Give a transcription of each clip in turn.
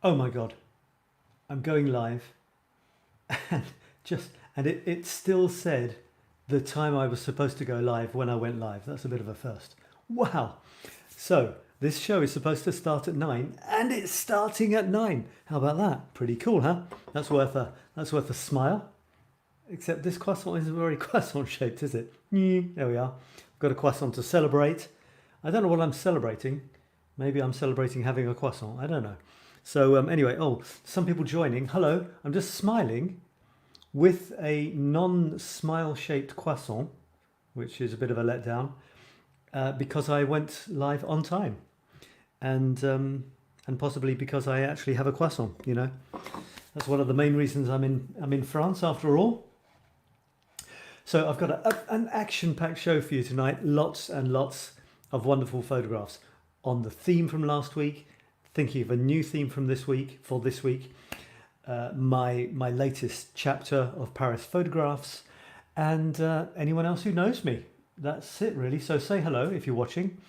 Oh my God, I'm going live and it still said the time I was supposed to go live when I went live. That's a bit of a first. Wow. So this show is supposed to start at 9 and it's starting at 9. How about that? Pretty cool, huh? That's worth a smile. Except this croissant isn't very croissant shaped, is it? There we are. Got a croissant to celebrate. I don't know what I'm celebrating. Maybe I'm celebrating having a croissant. I don't know. So anyway, some people joining. Hello, I'm just smiling with a non-smile shaped croissant, which is a bit of a letdown, because I went live on time, and possibly because I actually have a croissant. You know, that's one of the main reasons I'm in France after all. So I've got an action-packed show for you tonight. Lots and lots of wonderful photographs on the theme from last week. Thinking of a new theme from this week for this week. My latest chapter of Paris photographs, and anyone else who knows me. That's it really. So say hello if you're watching.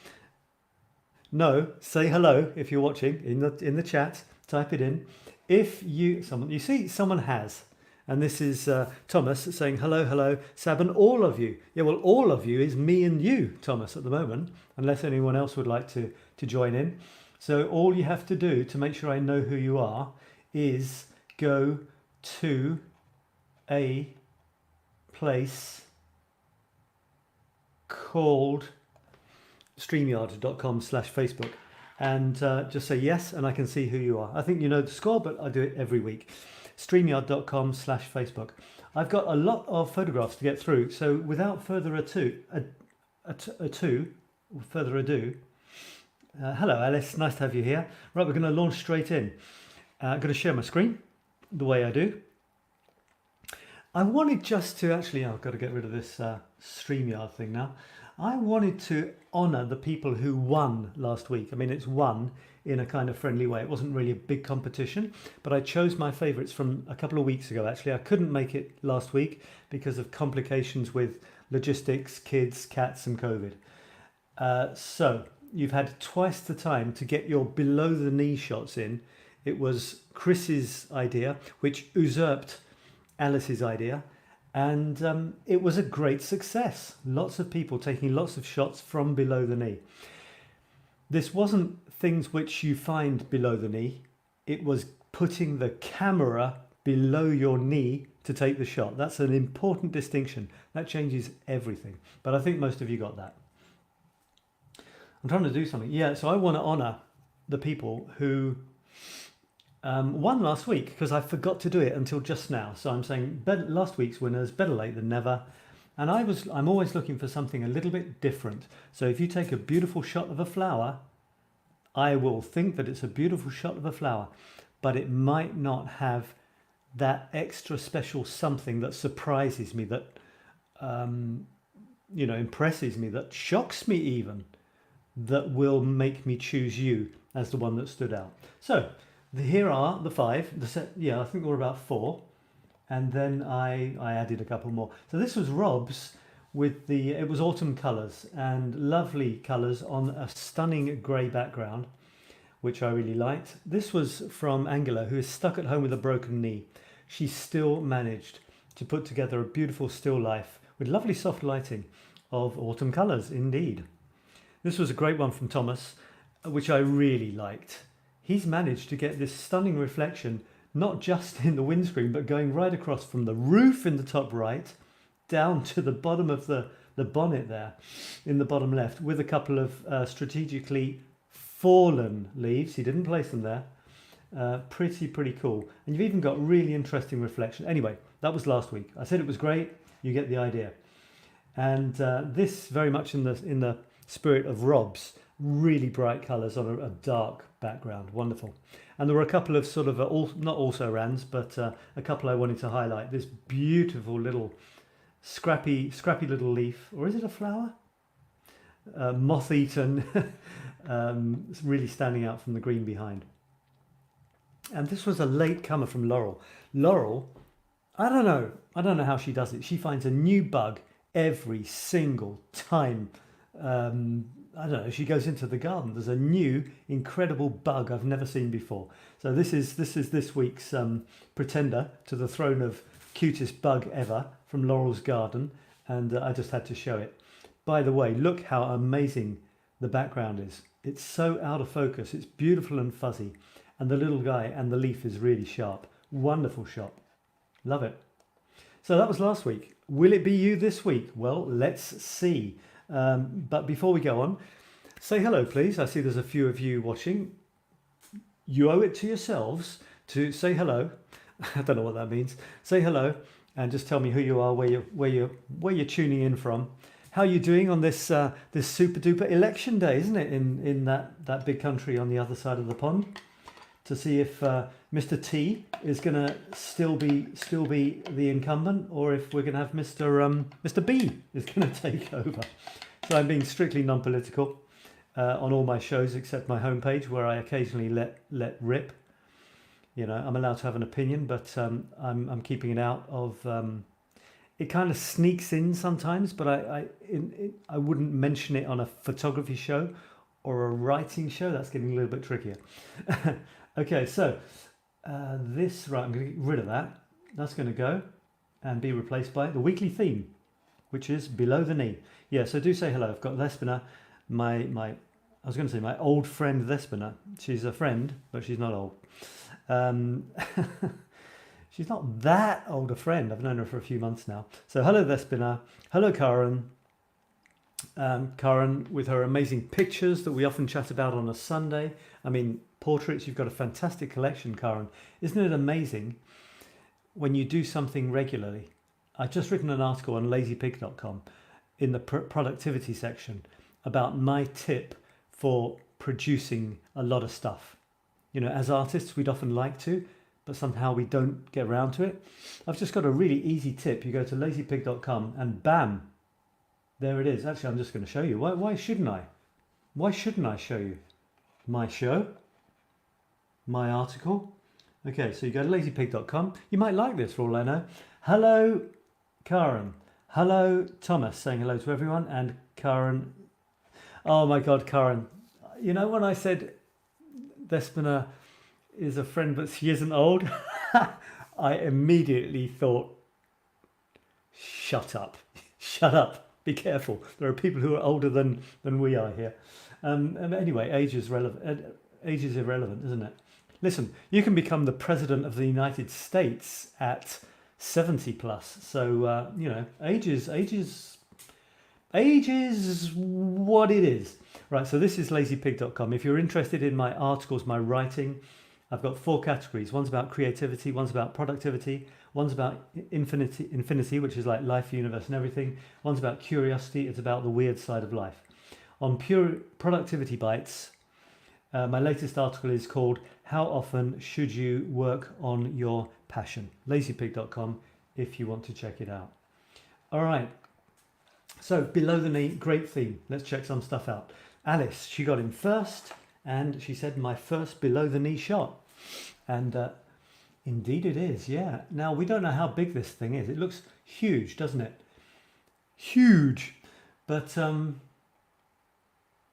No, say hello if you're watching in the chat. Type it in. If you see someone has, and this is Thomas saying hello, Sab, and all of you. Yeah, well, all of you is me and you, Thomas, at the moment, unless anyone else would like to join in. So all you have to do to make sure I know who you are is go to a place called streamyard.com/Facebook and just say yes, and I can see who you are. I think you know the score, but I do it every week. streamyard.com/Facebook. I've got a lot of photographs to get through, so without further ado, hello Alice, nice to have you here. Right, we're going to launch straight in. I'm going to share my screen the way I do. I wanted just to actually, I've got to get rid of this StreamYard thing now. I wanted to honour the people who won last week. I mean, it's won in a kind of friendly way. It wasn't really a big competition, but I chose my favourites from a couple of weeks ago, actually. I couldn't make it last week because of complications with logistics, kids, cats and COVID. So you've had twice the time to get your below the knee shots in. It was Chris's idea, which usurped Alice's idea, and it was a great success. Lots of people taking lots of shots from below the knee. This wasn't things which you find below the knee. It was putting the camera below your knee to take the shot. That's an important distinction. That changes everything. But I think most of you got that. I'm trying to do something. Yeah, so I want to honour the people who won last week because I forgot to do it until just now. So I'm saying last week's winners, better late than never. And I'm always looking for something a little bit different. So if you take a beautiful shot of a flower, I will think that it's a beautiful shot of a flower, but it might not have that extra special something that surprises me, that impresses me, that shocks me even, that will make me choose you as the one that stood out. So here are the 5. I think there were about 4, and then I added a couple more. So this was Rob's with it was autumn colours and lovely colours on a stunning grey background, which I really liked. This was from Angela, who is stuck at home with a broken knee. She still managed to put together a beautiful still life with lovely soft lighting of autumn colours indeed. This was a great one from Thomas, which I really liked. He's managed to get this stunning reflection, not just in the windscreen, but going right across from the roof in the top right down to the bottom of the bonnet there in the bottom left, with a couple of strategically fallen leaves. He didn't place them there. Pretty cool. And you've even got really interesting reflection. Anyway, that was last week. I said it was great. You get the idea. And this very much in the spirit of Rob's, really bright colours on a dark background. Wonderful. And there were a couple of sort of not also rans, but a couple I wanted to highlight. This beautiful little scrappy little leaf, or is it a flower? Moth-eaten, really standing out from the green behind. And this was a late comer from Laurel. Laurel, I don't know how she does it. She finds a new bug every single time I don't know, she goes into the garden. There's a new incredible bug I've never seen before. So this is this week's pretender to the throne of cutest bug ever from Laurel's garden, and I just had to show it. By the way, look how amazing the background is. It's so out of focus. It's beautiful and fuzzy, and the little guy and the leaf is really sharp. Wonderful shot. Love it. So that was last week. Will it be you this week? Well, let's see. But before we go on, say hello, please. I see there's a few of you watching. You owe it to yourselves to say hello. I don't know what that means. Say hello and just tell me who you are, where you're tuning in from. How are you doing on this this super duper election day, isn't it? In that big country on the other side of the pond, to see if Mr. T is going to still be the incumbent, or if we're going to have Mr. B is going to take over. So I'm being strictly non-political on all my shows except my homepage, where I occasionally let rip. You know, I'm allowed to have an opinion, but I'm keeping it out of. It kind of sneaks in sometimes, but I wouldn't mention it on a photography show or a writing show. That's getting a little bit trickier. Okay, so this, right, I'm going to get rid of that. That's going to go and be replaced by the weekly theme, which is below the knee. Yeah, so do say hello. I've got Thespina, I was going to say my old friend Thespina. She's a friend, but she's not old. She's not that old a friend. I've known her for a few months now. So hello Thespina. Hello Karen. Karen with her amazing pictures that we often chat about on a Sunday. I mean, portraits. You've got a fantastic collection, Karen. Isn't it amazing when you do something regularly? I've just written an article on lazypig.com in the productivity section about my tip for producing a lot of stuff. You know, as artists, we'd often like to, but somehow we don't get around to it. I've just got a really easy tip. You go to lazypig.com and bam, there it is. Actually, I'm just going to show you. Why shouldn't I? Why shouldn't I show you my show, my article? Okay, so you go to lazypig.com. You might like this for all I know. Hello, Karen. Hello, Thomas, saying hello to everyone. And Karen. Oh my God, Karen. You know, when I said Thespina is a friend, but she isn't old, I immediately thought, shut up, shut up, be careful. There are people who are older than we are here. And anyway, age is irrelevant, isn't it? Listen, you can become the president of the United States at 70 plus. So, you know, age is what it is. Right, so this is lazypig.com. If you're interested in my articles, my writing, I've got 4 categories. One's about creativity, one's about productivity, one's about infinity, which is like life, universe and everything. One's about curiosity, it's about the weird side of life. On pure productivity bites, my latest article is called How Often Should You Work on Your Passion? Lazypig.com if you want to check it out. All right, so below the knee, great theme. Let's check some stuff out. Alice, she got in first, and she said my first below the knee shot. And indeed it is, yeah. Now, we don't know how big this thing is. It looks huge, doesn't it? Huge. But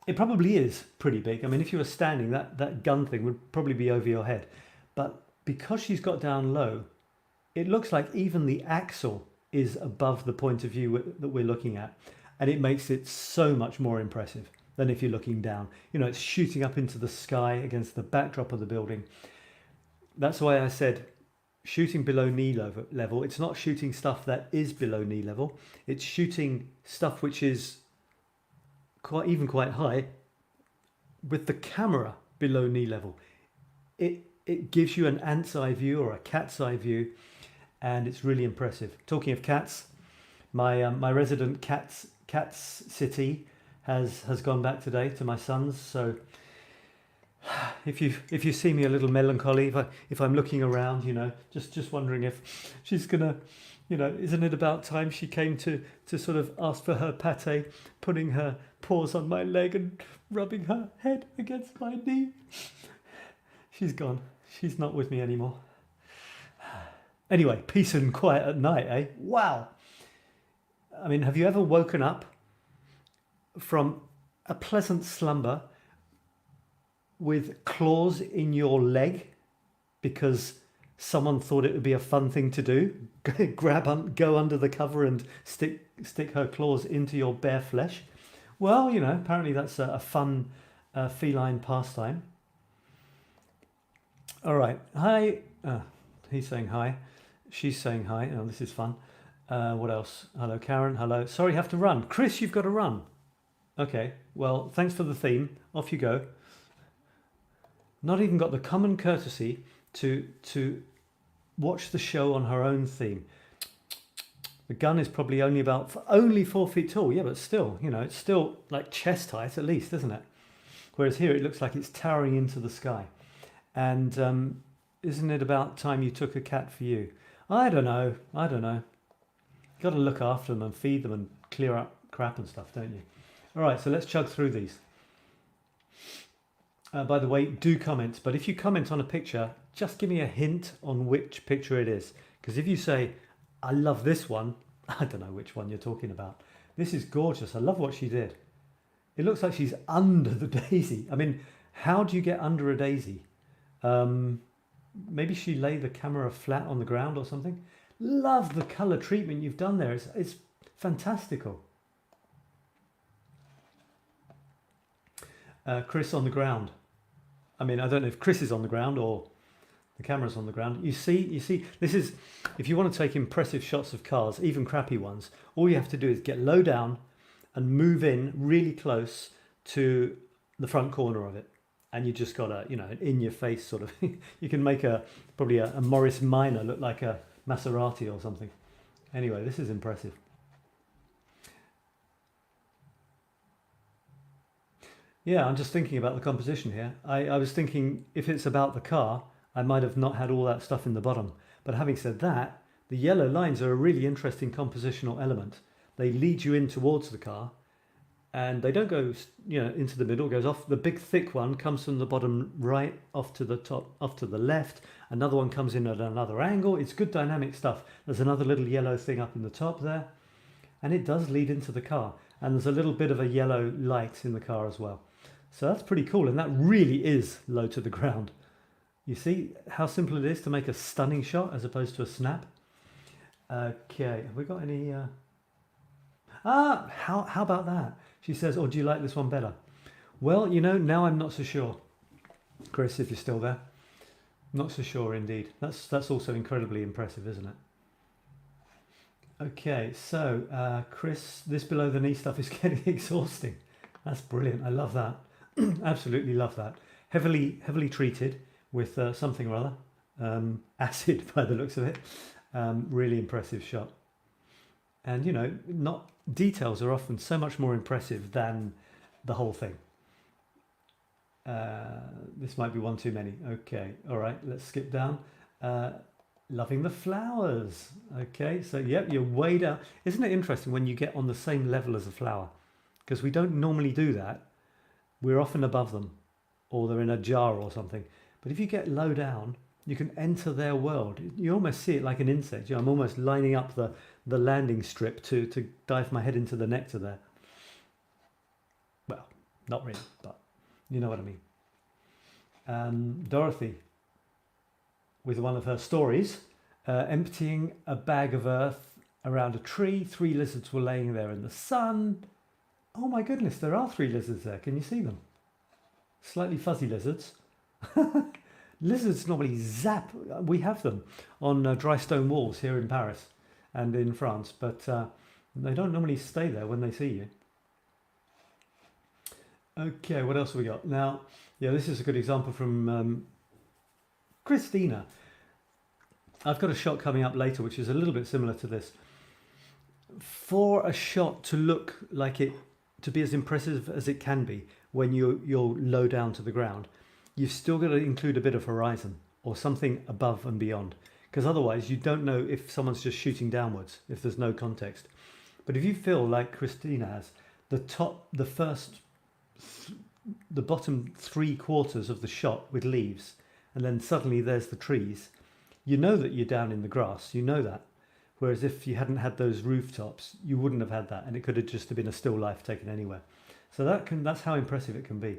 it probably is pretty big. I mean, if you were standing, that gun thing would probably be over your head. But because she's got down low, it looks like even the axle is above the point of view that we're looking at. And it makes it so much more impressive than if you're looking down. You know, it's shooting up into the sky against the backdrop of the building. That's why I said shooting below knee level. It's not shooting stuff that is below knee level. It's shooting stuff which is quite high with the camera below knee level. It gives you an ant's eye view or a cat's eye view, and it's really impressive. Talking of cats, my resident cats city has gone back today to my son's. So if you see me a little melancholy, if I'm looking around, you know, just wondering if she's gonna, you know, isn't it about time she came to sort of ask for her pate, putting her paws on my leg and rubbing her head against my knee. She's gone. She's not with me anymore. Anyway, peace and quiet at night, eh? Wow. I mean, have you ever woken up from a pleasant slumber with claws in your leg because someone thought it would be a fun thing to do. Go under the cover and stick her claws into your bare flesh. Well, apparently that's a fun feline pastime. All right. Hi. He's saying hi. She's saying hi. Oh, this is fun. What else? Hello, Karen. Hello. Sorry, have to run. Chris, you've got to run. Okay. Well, thanks for the theme. Off you go. Not even got the common courtesy to watch the show on her own theme. The gun is probably only 4 feet tall. Yeah, but still, it's still like chest height at least, isn't it? Whereas here it looks like it's towering into the sky. And isn't it about time you took a cat for you? I don't know. Got to look after them and feed them and clear up crap and stuff, don't you? All right, so let's chug through these. By the way, do comment. But if you comment on a picture, just give me a hint on which picture it is. Because if you say, I love this one, I don't know which one you're talking about. This is gorgeous. I love what she did. It looks like she's under the daisy. I mean, how do you get under a daisy? Maybe she lay the camera flat on the ground or something. Love the colour treatment you've done there. It's fantastical. Chris on the ground. I mean, I don't know if Chris is on the ground or the camera's on the ground. You see, this is, if you want to take impressive shots of cars, even crappy ones, all you have to do is get low down and move in really close to the front corner of it. And you just got a, an in-your-face sort of, you can make probably a Morris Minor look like a Maserati or something. Anyway, this is impressive. Yeah, I'm just thinking about the composition here. I was thinking if it's about the car, I might have not had all that stuff in the bottom. But having said that, the yellow lines are a really interesting compositional element. They lead you in towards the car and they don't go, into the middle, it goes off. The big thick one comes from the bottom right, off to the top, off to the left. Another one comes in at another angle. It's good dynamic stuff. There's another little yellow thing up in the top there. And it does lead into the car. And there's a little bit of a yellow light in the car as well. So that's pretty cool. And that really is low to the ground. You see how simple it is to make a stunning shot as opposed to a snap? Okay, have we got any... how about that? She says, do you like this one better? Well, now I'm not so sure. Chris, if you're still there. Not so sure indeed. That's also incredibly impressive, isn't it? Okay, so Chris, this below the knee stuff is getting exhausting. That's brilliant. I love that. Absolutely love that. Heavily treated with something or other. Acid by the looks of it. Really impressive shot. And not details are often so much more impressive than the whole thing. This might be one too many. Okay, all right, let's skip down. Loving the flowers. Okay, so yep, you're way down. Isn't it interesting when you get on the same level as a flower? Because we don't normally do that. We're often above them or they're in a jar or something. But if you get low down, you can enter their world. You almost see it like an insect. I'm almost lining up the landing strip to dive my head into the nectar there. Well, not really, but you know what I mean. Dorothy, with one of her stories, emptying a bag of earth around a tree. 3 lizards were laying there in the sun. Oh my goodness, there are 3 lizards there. Can you see them? Slightly fuzzy lizards. Lizards normally zap. We have them on dry stone walls here in Paris and in France, but they don't normally stay there when they see you. Okay, what else have we got? Now, yeah, this is a good example from Christina. I've got a shot coming up later which is a little bit similar to this. For a shot to look like it, to be as impressive as it can be when you're low down to the ground, you've still got to include a bit of horizon or something above and beyond, because otherwise you don't know if someone's just shooting downwards if there's no context. But if you feel like Christina has, the bottom 3/4 of the shot with leaves, and then suddenly there's the trees, you know that you're down in the grass, you know that. Whereas if you hadn't had those rooftops, you wouldn't have had that, and it could have just been a still life taken anywhere. So that's how impressive it can be.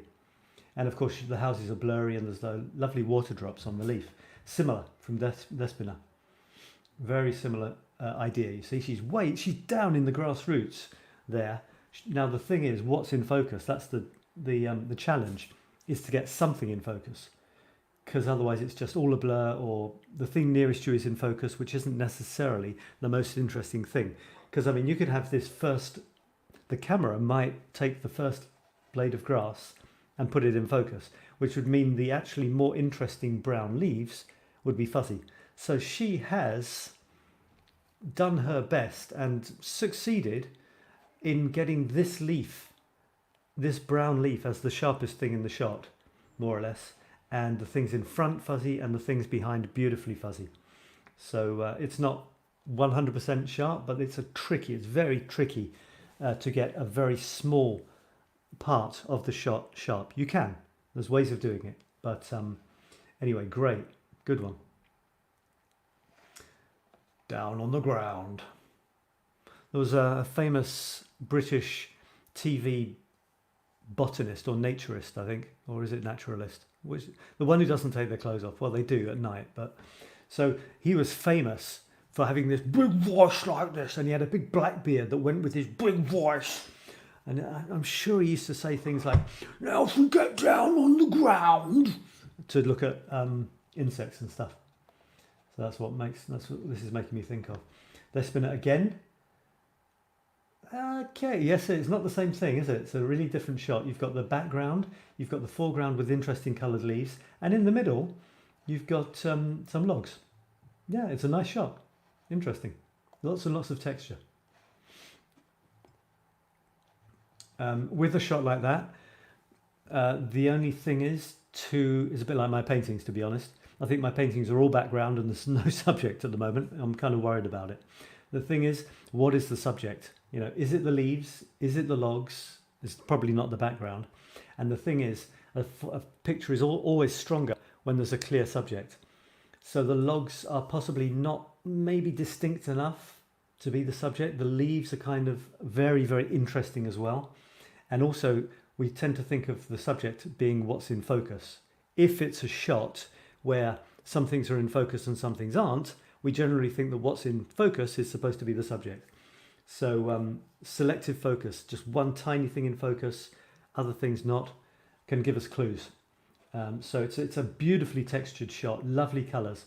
And of course the houses are blurry and there's the lovely water drops on the leaf. Similar from Despina. Very similar idea. You see, she's down in the grassroots there. Now the thing is, what's in focus? That's the challenge, is to get something in focus, because otherwise it's just all a blur, or the thing nearest you is in focus, which isn't necessarily the most interesting thing. Because I mean, you could have the camera might take the first blade of grass and put it in focus, which would mean the actually more interesting brown leaves would be fuzzy. So she has done her best and succeeded in getting this leaf, this brown leaf, as the sharpest thing in the shot, more or less, and the things in front fuzzy and the things behind beautifully fuzzy. So it's not 100% sharp, but it's very tricky to get a very small part of the shot sharp. You can, there's ways of doing it, but anyway, great, good one. Down on the ground. There was a famous British TV botanist or naturist, I think, or is it naturalist? The one who doesn't take their clothes off. Well, they do at night, but so he was famous for having this big voice like this, and he had a big black beard that went with his big voice. And I'm sure he used to say things like, "Now if we get down on the ground," to look at insects and stuff. So that's what this is making me think of. Let's spin it again. Okay, yes, it's not the same thing, is it? It's a really different shot. You've got the background, you've got the foreground with interesting coloured leaves, and in the middle, you've got some logs. Yeah, it's a nice shot. Interesting. Lots and lots of texture. With a shot like that, the only thing is a bit like my paintings, to be honest. I think my paintings are all background and there's no subject at the moment. I'm kind of worried about it. The thing is, what is the subject? You know, is it the leaves? Is it the logs? It's probably not the background. And the thing is, a picture is always stronger when there's a clear subject. So the logs are possibly not maybe distinct enough to be the subject. The leaves are kind of very, very interesting as well. And also, we tend to think of the subject being what's in focus. If it's a shot where some things are in focus and some things aren't, we generally think that what's in focus is supposed to be the subject. So selective focus, just one tiny thing in focus, other things not, can give us clues. So it's a beautifully textured shot, lovely colours.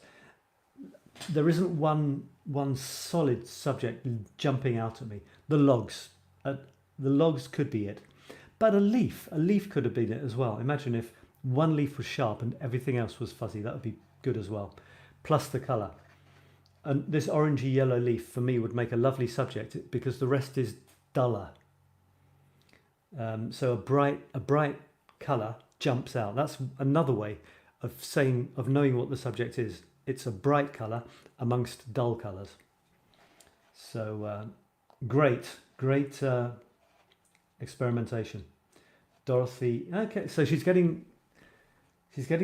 There isn't one solid subject jumping out at me. The logs could be it, but a leaf could have been it as well. Imagine if one leaf was sharp and everything else was fuzzy. That would be good as well. Plus the colour. And this orangey yellow leaf for me would make a lovely subject because the rest is duller. So a bright colour jumps out. That's another way of knowing what the subject is. It's a bright colour amongst dull colours. So great experimentation. Dorothy. Okay, so she's getting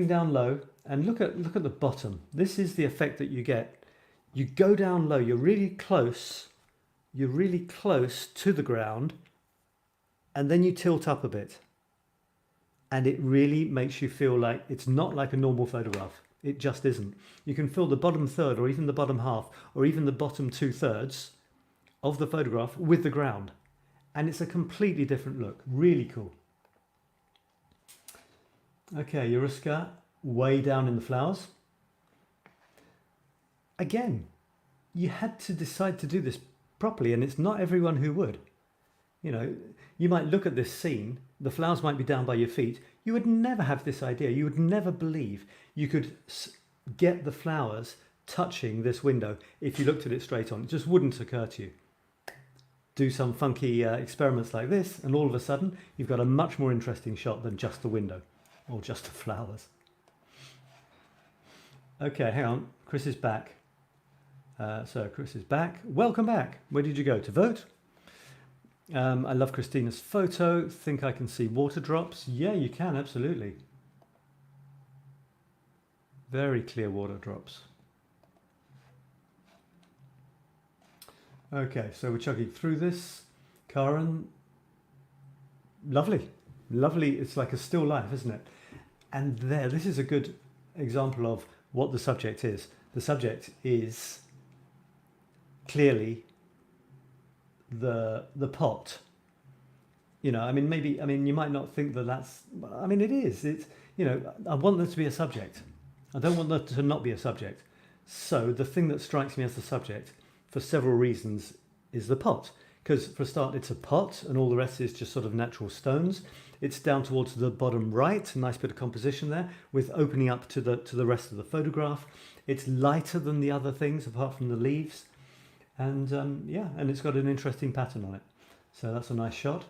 down low, and look at the bottom. This is the effect that you get. You go down low, you're really close to the ground, and then you tilt up a bit. And it really makes you feel like it's not like a normal photograph. It just isn't. You can feel the bottom third, or even the bottom half, or even the bottom 2/3 of the photograph with the ground. And it's a completely different look. Really cool. Okay, Yuruska, way down in the flowers. Again, you had to decide to do this properly, and it's not everyone who would. You know, you might look at this scene, the flowers might be down by your feet. You would never have this idea. You would never believe you could get the flowers touching this window if you looked at it straight on. It just wouldn't occur to you. Do some funky experiments like this, and all of a sudden, you've got a much more interesting shot than just the window or just the flowers. Okay, hang on. Chris is back. So Chris is back. Welcome back. Where did you go? To vote? I love Christina's photo. Think I can see water drops? Yeah, you can, absolutely. Very clear water drops. Okay, so we're chugging through this. Karen, Lovely, lovely. It's like a still life, isn't it? And this is a good example of what the subject is. The subject is clearly the pot. I mean, maybe, you might not think that that's, it is. It's, I want there to be a subject. I don't want there to not be a subject. So the thing that strikes me as the subject, for several reasons, is the pot. Because for a start, it's a pot, and all the rest is just sort of natural stones. It's down towards the bottom right, a nice bit of composition there, with opening up to the rest of the photograph. It's lighter than the other things, apart from the leaves. And and it's got an interesting pattern on it. So that's a nice shot.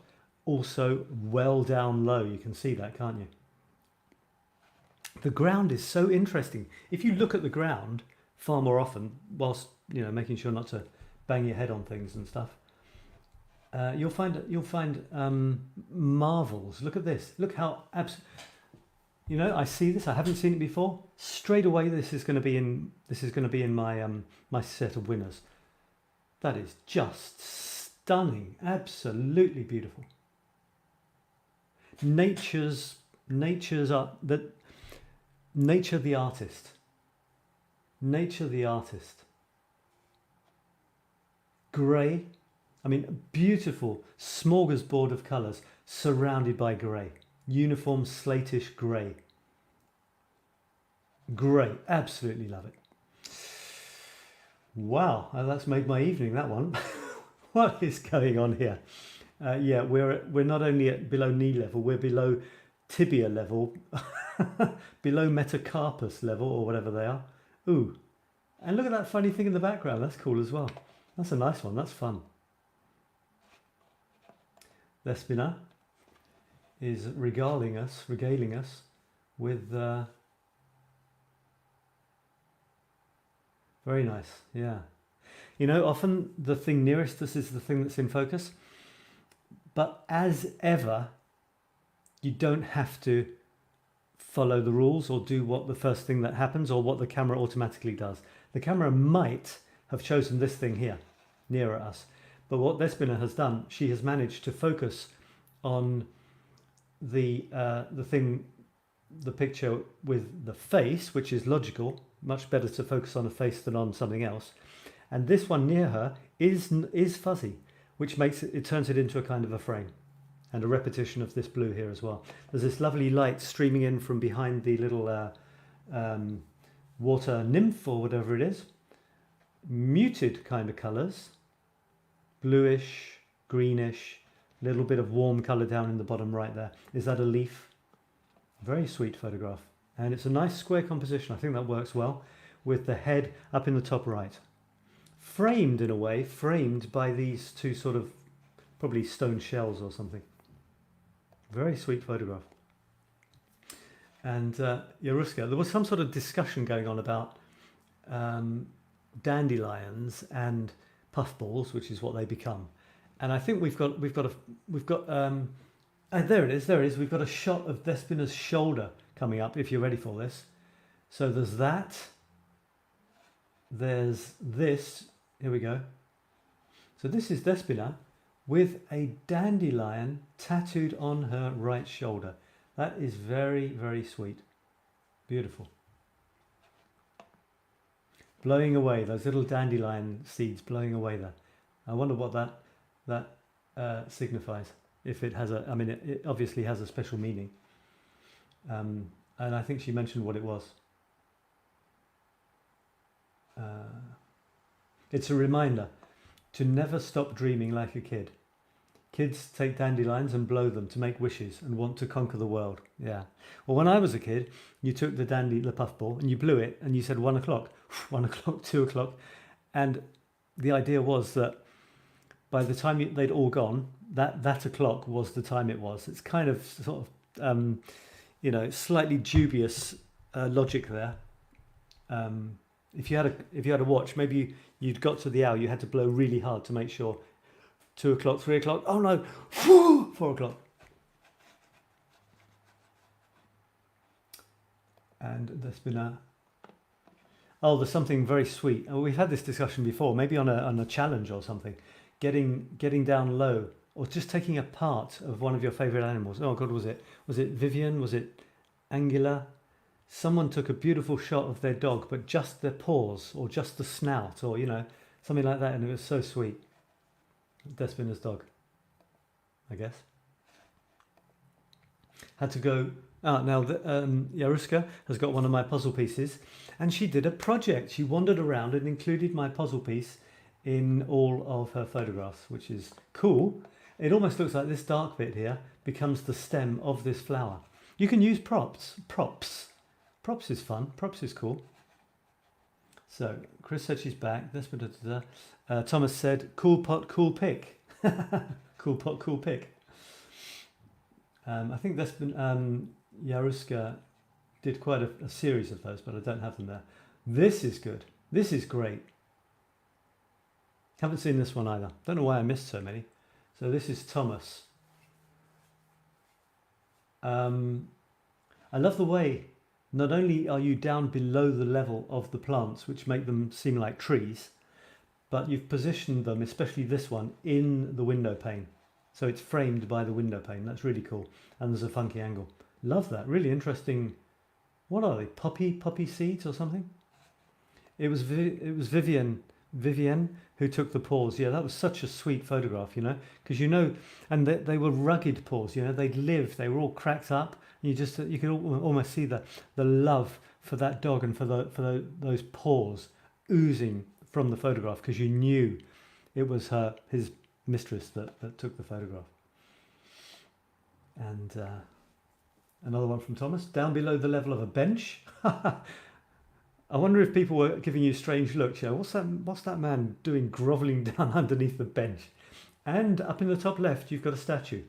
Also well down low, you can see that, can't you? The ground is so interesting. If you look at the ground far more often, whilst making sure not to bang your head on things and stuff, you'll find marvels. Look at this. Look how I see this. I haven't seen it before. Straight away, this is going to be in my my set of winners. That is just stunning. Absolutely beautiful. Nature the artist. Nature the artist. Grey. Beautiful smorgasbord of colours surrounded by grey. Uniform slatish grey. Great. Absolutely love it. Wow, that's made my evening, that one. What is going on here? We're not only at below knee level, we're below tibia level, below metacarpus level, or whatever they are. Ooh, and look at that funny thing in the background. That's cool as well. That's a nice one. That's fun. Despina is regaling us with very nice. Yeah. Often the thing nearest us is the thing that's in focus. But as ever, you don't have to follow the rules or do what the first thing that happens or what the camera automatically does. The camera might have chosen this thing here, nearer us. But what Despina has done, she has managed to focus on the picture with the face, which is logical. Much better to focus on a face than on something else. And this one near her is fuzzy, which makes it turns it into a kind of a frame. And a repetition of this blue here as well. There's this lovely light streaming in from behind the little water nymph or whatever it is. Muted kind of colours. Bluish, greenish, little bit of warm colour down in the bottom right there. Is that a leaf? Very sweet photograph. And it's a nice square composition. I think that works well with the head up in the top right. Framed in a way, framed by these two sort of probably stone shells or something. Very sweet photograph. And Yaruska, there was some sort of discussion going on about dandelions and puffballs, which is what they become. And I think there it is. We've got a shot of Despina's shoulder coming up, if you're ready for this. So there's that. There's this. Here we go. So this is Despina with a dandelion tattooed on her right shoulder. That is very, very sweet. Beautiful. Blowing away, those little dandelion seeds blowing away there. I wonder what that signifies. If it has it obviously has a special meaning. And I think she mentioned what it was. It's a reminder to never stop dreaming like a kid. Kids take dandelions and blow them to make wishes and want to conquer the world. Yeah. Well, when I was a kid, you took the puffball and you blew it and you said 1 o'clock, 1 o'clock, 2 o'clock. And the idea was that by the time they'd all gone, that o'clock was the time it was. It's kind of sort of, slightly dubious logic there. If you had a watch, maybe you'd got to the hour, you had to blow really hard to make sure 2 o'clock, 3 o'clock, oh no, 4 o'clock. And there's been there's something very sweet. We've had this discussion before, maybe on a challenge or something. Getting down low or just taking a part of one of your favourite animals. Oh God, was it Vivian? Was it Angela? Someone took a beautiful shot of their dog, but just their paws or just the snout, or something like that, and it was so sweet. Despina's dog, I guess. Had to go. Now Yaruska has got one of my puzzle pieces, and she did a project. She wandered around and included my puzzle piece in all of her photographs, which is cool. It almost looks like this dark bit here becomes the stem of this flower. You can use props. Props is fun. Props is cool. So Chris said she's back. Thomas said, "Cool pot, cool pick." Cool pot, cool pick. I think that's been Yaruska did quite a series of those, but I don't have them there. This is good. This is great. Haven't seen this one either. Don't know why I missed so many. So this is Thomas. I love the way not only are you down below the level of the plants, which make them seem like trees, but you've positioned them, especially this one, in the window pane. So it's framed by the window pane. That's really cool. And there's a funky angle. Love that. Really interesting. What are they? Poppy seeds or something? It was Vivian who took the paws. Yeah, that was such a sweet photograph, because and they were rugged paws. They'd lived. They were all cracked up. You could almost see the love for that dog and for those paws oozing from the photograph, because you knew it was his mistress that took the photograph. And another one from Thomas, down below the level of a bench. I wonder if people were giving you strange looks. What's that man doing grovelling down underneath the bench? And up in the top left, you've got a statue,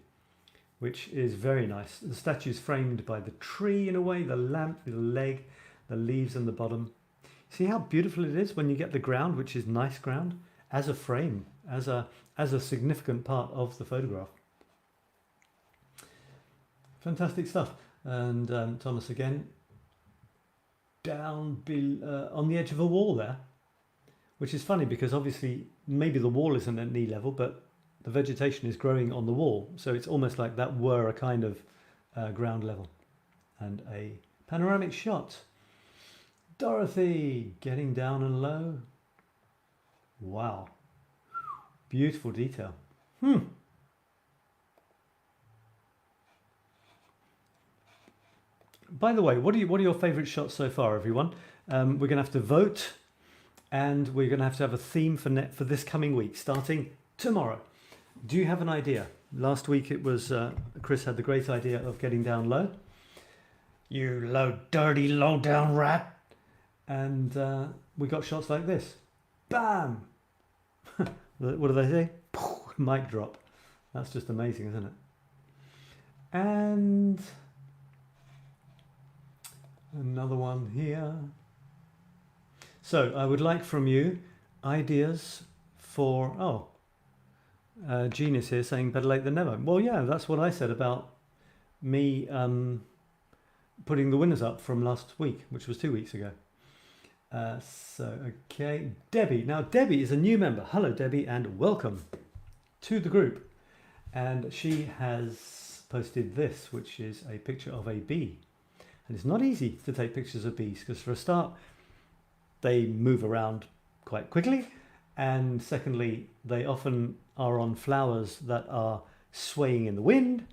which is very nice. The statue is framed by the tree in a way, the lamp, the leg, the leaves and the bottom. See how beautiful it is when you get the ground, which is nice ground, as a frame, as a significant part of the photograph. Fantastic stuff. And Thomas again, down on the edge of a wall there, which is funny because obviously maybe the wall isn't at knee level, but the vegetation is growing on the wall, so it's almost like that were a kind of ground level. And a panoramic shot. Dorothy getting down and low. Wow, beautiful detail. By the way, what are your favourite shots so far, everyone? We're going to have to vote, and we're going to have a theme for this coming week, starting tomorrow. Do you have an idea? Last week it was Chris had the great idea of getting down low. You low, dirty, low down rat. And we got shots like this. Bam! What do they say? Mic drop. That's just amazing, isn't it? And another one here. So I would like from you ideas for... Jean is here saying better late than never. Well, yeah, that's what I said about me putting the winners up from last week, which was 2 weeks ago. Okay, Debbie. Now, Debbie is a new member. Hello, Debbie, and welcome to the group. And she has posted this, which is a picture of a bee. And it's not easy to take pictures of bees because, for a start, they move around quite quickly. And secondly, they often are on flowers that are swaying in the wind.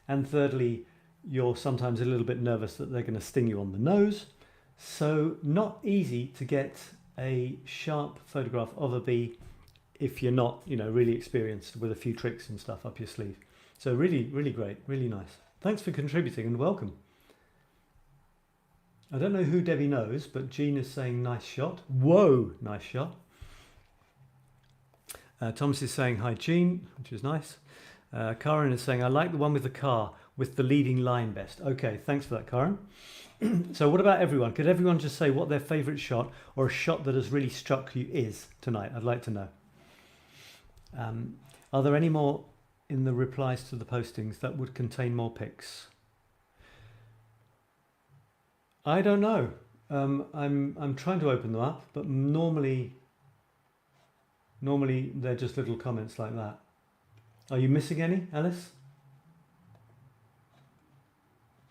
And thirdly, you're sometimes a little bit nervous that they're going to sting you on the nose. So not easy to get a sharp photograph of a bee if you're not, really experienced with a few tricks and stuff up your sleeve. So really, really great, really nice. Thanks for contributing and welcome. I don't know who Debbie knows, but Jean is saying nice shot. Whoa, nice shot. Thomas is saying hi, Jean, which is nice. Karen is saying I like the one with the car with the leading line best. Okay, thanks for that, Karen. So what about everyone? Could everyone just say what their favourite shot or a shot that has really struck you is tonight? I'd like to know. Are there any more in the replies to the postings that would contain more pics? I don't know. I'm trying to open them up, but normally they're just little comments like that. Are you missing any, Alice?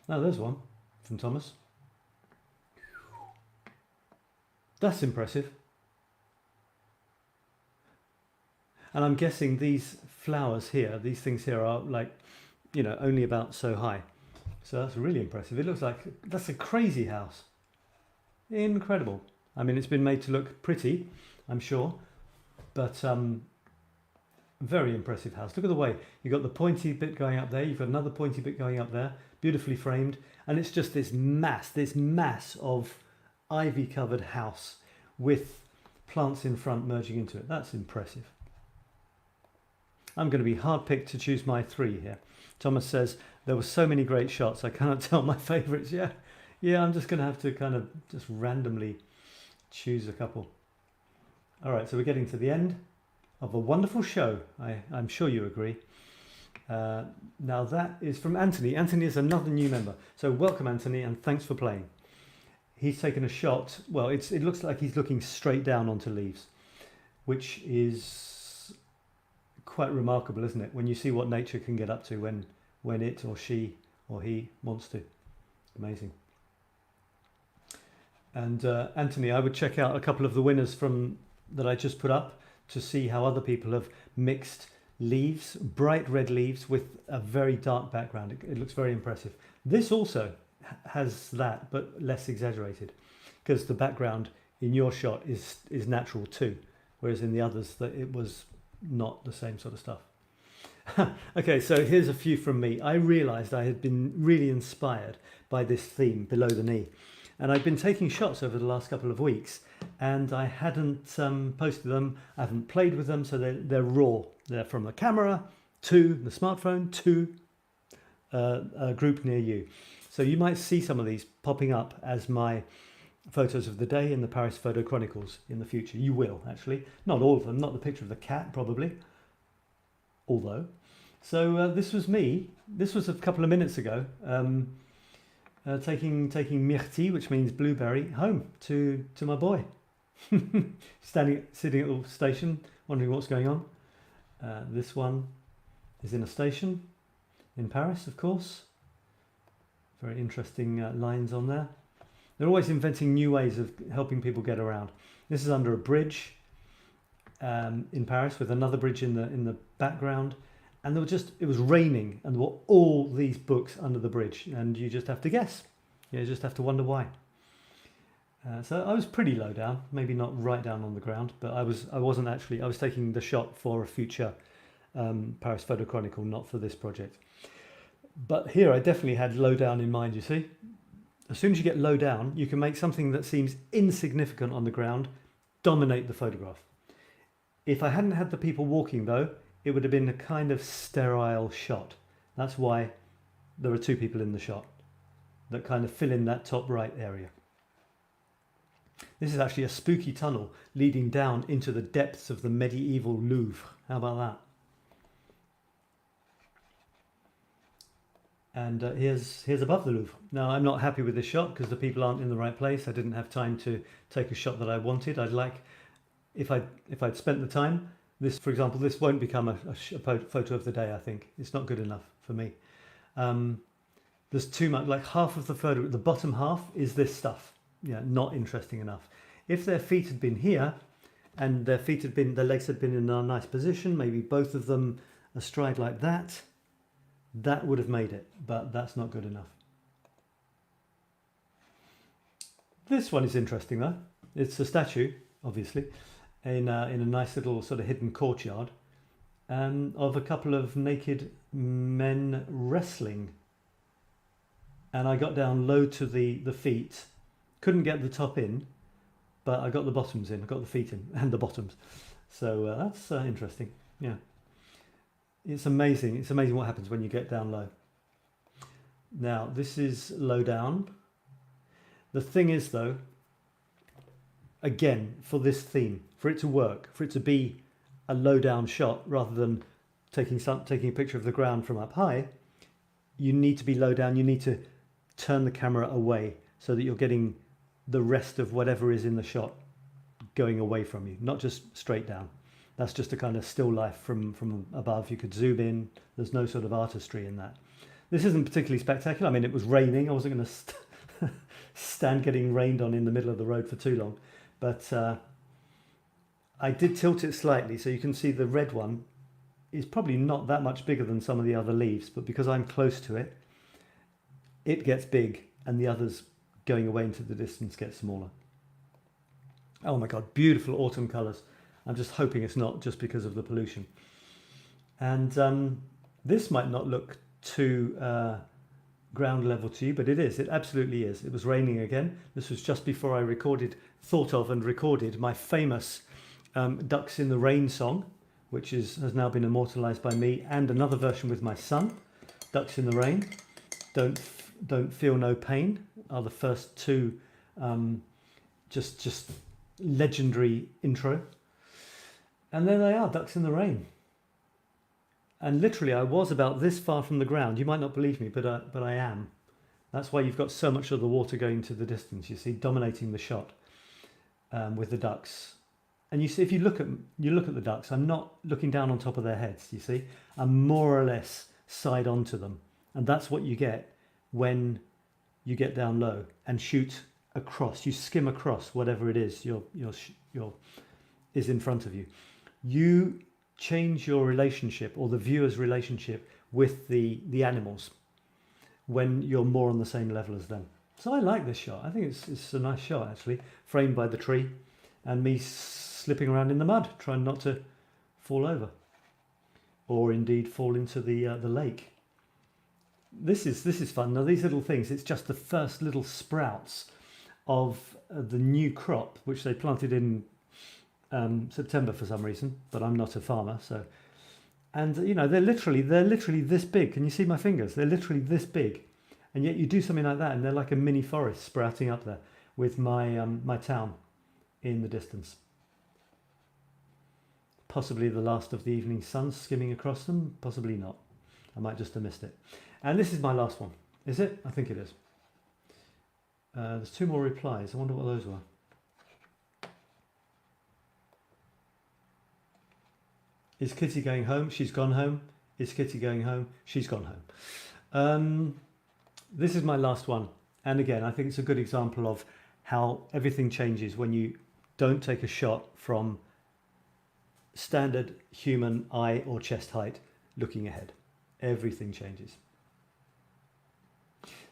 Oh, there's one from Thomas. That's impressive. And I'm guessing these flowers here, these things here are like, you know, only about so high. So that's really impressive. It looks like, that's a crazy house. Incredible. I mean, it's been made to look pretty, I'm sure, but very impressive house. Look at the way you've got the pointy bit going up there. You've got another pointy bit going up there, beautifully framed. And it's just this mass of ivy covered house with plants in front merging into it. That's impressive. I'm going to be hard picked to choose my 3 here. Thomas says, there were so many great shots, I cannot tell my favourites. Yeah, I'm just going to have to kind of just randomly choose a couple. All right, so we're getting to the end of a wonderful show. I'm sure you agree. Now that is from Anthony. Anthony is another new member. So welcome, Anthony, and thanks for playing. He's taken a shot. Well, it looks like he's looking straight down onto leaves, which is quite remarkable, isn't it? When you see what nature can get up to when it or she or he wants to. Amazing. And Anthony, I would check out a couple of the winners that I just put up to see how other people have mixed leaves, bright red leaves with a very dark background. It looks very impressive. This also has that, but less exaggerated, because the background in your shot is natural too, whereas in the others that it was not the same sort of stuff. Okay, so here's a few from me. I realized I had been really inspired by this theme, below the knee, and I've been taking shots over the last couple of weeks, and I hadn't posted them, I haven't played with them, so they're raw. They're from the camera to the smartphone to a group near you. So you might see some of these popping up as my photos of the day in the Paris Photo Chronicles in the future. You will, actually. Not all of them, not the picture of the cat, probably. Although. So this was me. This was a couple of minutes ago. Taking myrtille, which means blueberry, home to my boy. Sitting at the station, wondering what's going on. This one is in a station in Paris, of course. Very interesting lines on there. They're always inventing new ways of helping people get around. This is under a bridge in Paris with another bridge in the background, and it was raining, and there were all these books under the bridge, and you just have to guess. You just have to wonder why. So I was pretty low down, maybe not right down on the ground, but I was taking the shot for a future Paris Photo Chronicle, not for this project. But here I definitely had low down in mind, you see. As soon as you get low down, you can make something that seems insignificant on the ground dominate the photograph. If I hadn't had the people walking though, it would have been a kind of sterile shot. That's why there are 2 people in the shot that kind of fill in that top right area. This is actually a spooky tunnel leading down into the depths of the medieval Louvre. How about that? And here's above the Louvre. Now I'm not happy with this shot because the people aren't in the right place. I didn't have time to take a shot that I wanted. I'd like, if I'd spent the time, this, for example, this won't become a photo of the day. I think it's not good enough for me. There's too much. Like half of the photo, the bottom half is this stuff. Yeah, not interesting enough. If their feet had been here, and their legs had been in a nice position, maybe both of them astride like that. That would have made it, but that's not good enough. This one is interesting though. It's a statue, obviously, in a nice little sort of hidden courtyard of a couple of naked men wrestling. And I got down low to the feet, couldn't get the top in, but I got the bottoms in, I got the feet in and the bottoms. So that's interesting, yeah. It's amazing. It's amazing what happens when you get down low. Now, this is low down. The thing is, though, again, for this theme, for it to work, for it to be a low down shot rather than taking a picture of the ground from up high, you need to be low down. You need to turn the camera away so that you're getting the rest of whatever is in the shot going away from you, not just straight down. That's just a kind of still life from above. You could zoom in. There's no sort of artistry in that. This isn't particularly spectacular. I mean, it was raining. I wasn't going to stand getting rained on in the middle of the road for too long. But I did tilt it slightly, so you can see the red one is probably not that much bigger than some of the other leaves, but because I'm close to it, it gets big, and the others going away into the distance get smaller. Oh my God, beautiful autumn colours. I'm just hoping it's not just because of the pollution. And this might not look too ground level to you, but it is. It absolutely is. It was raining again. This was just before I thought of and recorded my famous Ducks in the Rain song, which has now been immortalised by me, and another version with my son. Ducks in the Rain, Don't Feel No Pain are the first two, just legendary intro. And there they are, Ducks in the Rain. And literally, I was about this far from the ground. You might not believe me, but I am. That's why you've got so much of the water going to the distance, you see, dominating the shot with the ducks. And you see, if you look at the ducks, I'm not looking down on top of their heads, you see. I'm more or less side onto them. And that's what you get when you get down low and shoot across. You skim across whatever it is is in front of you. You change your relationship, or the viewer's relationship, with the animals when you're more on the same level as them. So I like this shot. I think it's a nice shot, actually, framed by the tree and me slipping around in the mud, trying not to fall over, or indeed fall into the lake. This is fun. Now these little things, it's just the first little sprouts of the new crop, which they planted in September for some reason, but I'm not a farmer, so. And you know, they're literally this big. Can you see my fingers? They're literally this big, and yet you do something like that, and they're like a mini forest sprouting up there with my my town in the distance. Possibly the last of the evening sun skimming across them. Possibly not. I might just have missed it. And this is my last one. Is it? I think it is. There's two more replies. I wonder what those were. Is Kitty going home? She's gone home. Is Kitty going home? She's gone home. This is my last one. And again, I think it's a good example of how everything changes when you don't take a shot from standard human eye or chest height looking ahead. Everything changes.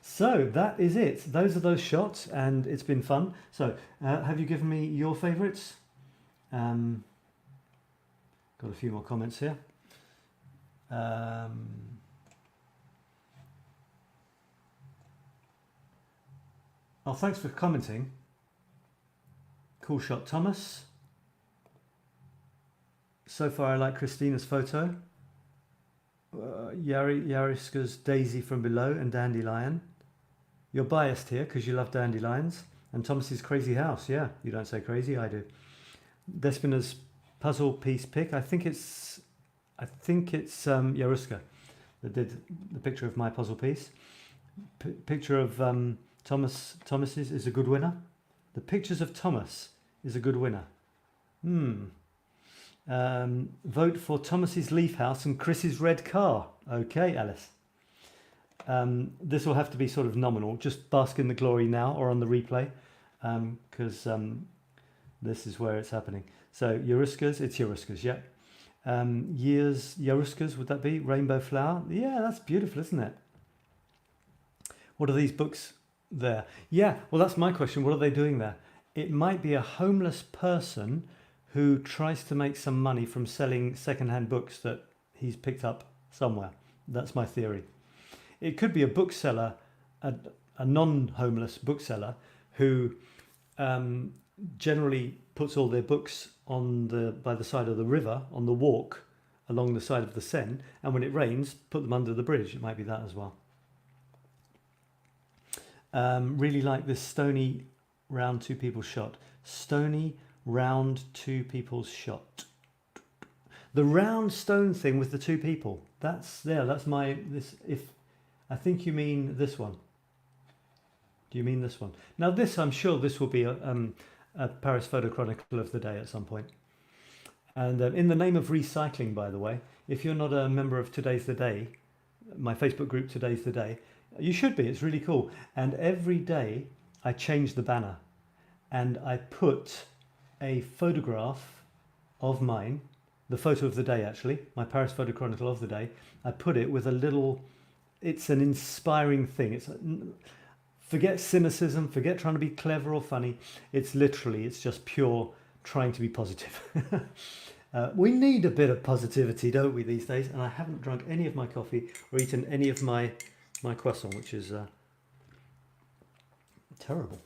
So that is it. Those are those shots, and it's been fun. So have you given me your favourites? Got a few more comments here. Oh, thanks for commenting. Cool shot, Thomas. So far I like Christina's photo. Yariska's Daisy from below and Dandelion. You're biased here because you love dandelions. And Thomas's Crazy House. Yeah, you don't say crazy, I do. Despina's puzzle piece pick. I think it's Yaruska that did the picture of my puzzle piece. Picture of Thomas's is a good winner. The pictures of Thomas is a good winner. Vote for Thomas's leaf house and Chris's red car. Okay, Alice. This will have to be sort of nominal. Just bask in the glory now or on the replay, because this is where it's happening. So Yaruska's, it's Yaruska's, yeah. Years Yaruska's, would that be? Rainbow flower. Yeah, that's beautiful, isn't it? What are these books there? Yeah, well, that's my question. What are they doing there? It might be a homeless person who tries to make some money from selling secondhand books that he's picked up somewhere. That's my theory. It could be a bookseller, a non-homeless bookseller who generally puts all their books by the side of the river, on the walk along the side of the Seine, and when it rains, put them under the bridge. It might be that as well. Really like this stony round two people's shot. Stony round two people's shot. The round stone thing with the two people. That's my I think you mean this one. Do you mean this one? Now this, I'm sure this will be a Paris Photo Chronicle of the day at some point. And in the name of recycling, by the way, if you're not a member of Today's the Day, my Facebook group Today's the Day, you should be. It's really cool. And every day I change the banner and I put a photograph of mine, the photo of the day actually, my Paris Photo Chronicle of the day. I put it with a little, it's an inspiring thing. Forget cynicism, forget trying to be clever or funny. It's just pure trying to be positive. We need a bit of positivity, don't we, these days? And I haven't drunk any of my coffee or eaten any of my croissant, which is terrible.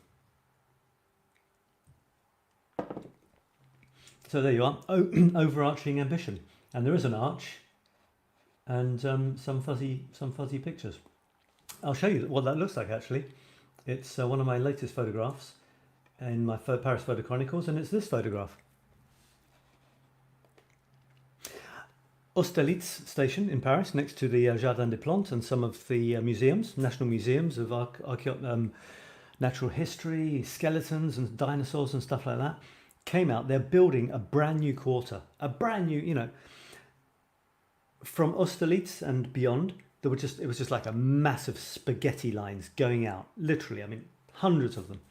So there you are, overarching ambition. And there is an arch and some fuzzy pictures. I'll show you what that looks like actually. It's one of my latest photographs in my Paris Photo Chronicles, and it's this photograph. Austerlitz station in Paris, next to the Jardin des Plantes and some of the museums, national museums of natural history, skeletons and dinosaurs and stuff like that. Came out, they're building a brand new quarter, a brand new, you know, from Austerlitz and beyond, it was just like a massive spaghetti lines going out, literally, I mean, hundreds of them.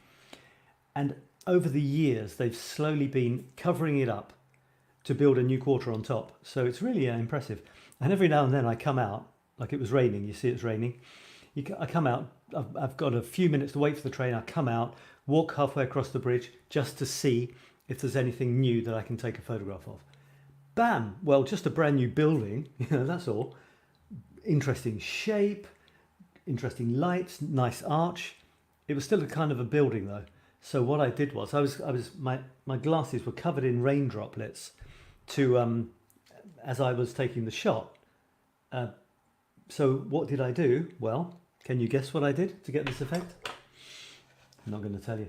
And over the years, they've slowly been covering it up to build a new quarter on top. So it's really impressive. And every now and then I come out, like it was raining, you see it's raining. I come out, I've got a few minutes to wait for the train, I come out, walk halfway across the bridge just to see if there's anything new that I can take a photograph of. Bam! Well, just a brand new building, you know, that's all. Interesting shape, interesting lights, nice arch. It was still a kind of a building though. So what I did was, my glasses were covered in rain droplets to, as I was taking the shot. So what did I do? Well, can you guess what I did to get this effect? I'm not going to tell you.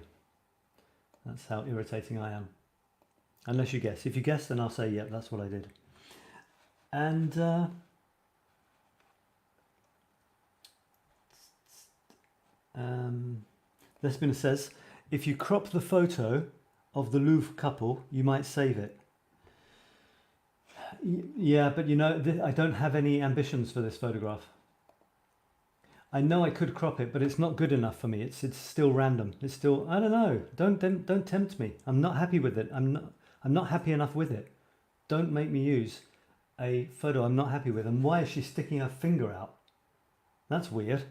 That's how irritating I am. Unless you guess. If you guess, then I'll say, yeah, that's what I did. And Despina says, if you crop the photo of the Louvre couple, you might save it. Yeah, but you know, I don't have any ambitions for this photograph. I know I could crop it, but it's not good enough for me. It's still random. It's still, I don't know. Don't tempt me. I'm not happy with it. I'm not happy enough with it. Don't make me use a photo I'm not happy with. And why is she sticking her finger out? That's weird.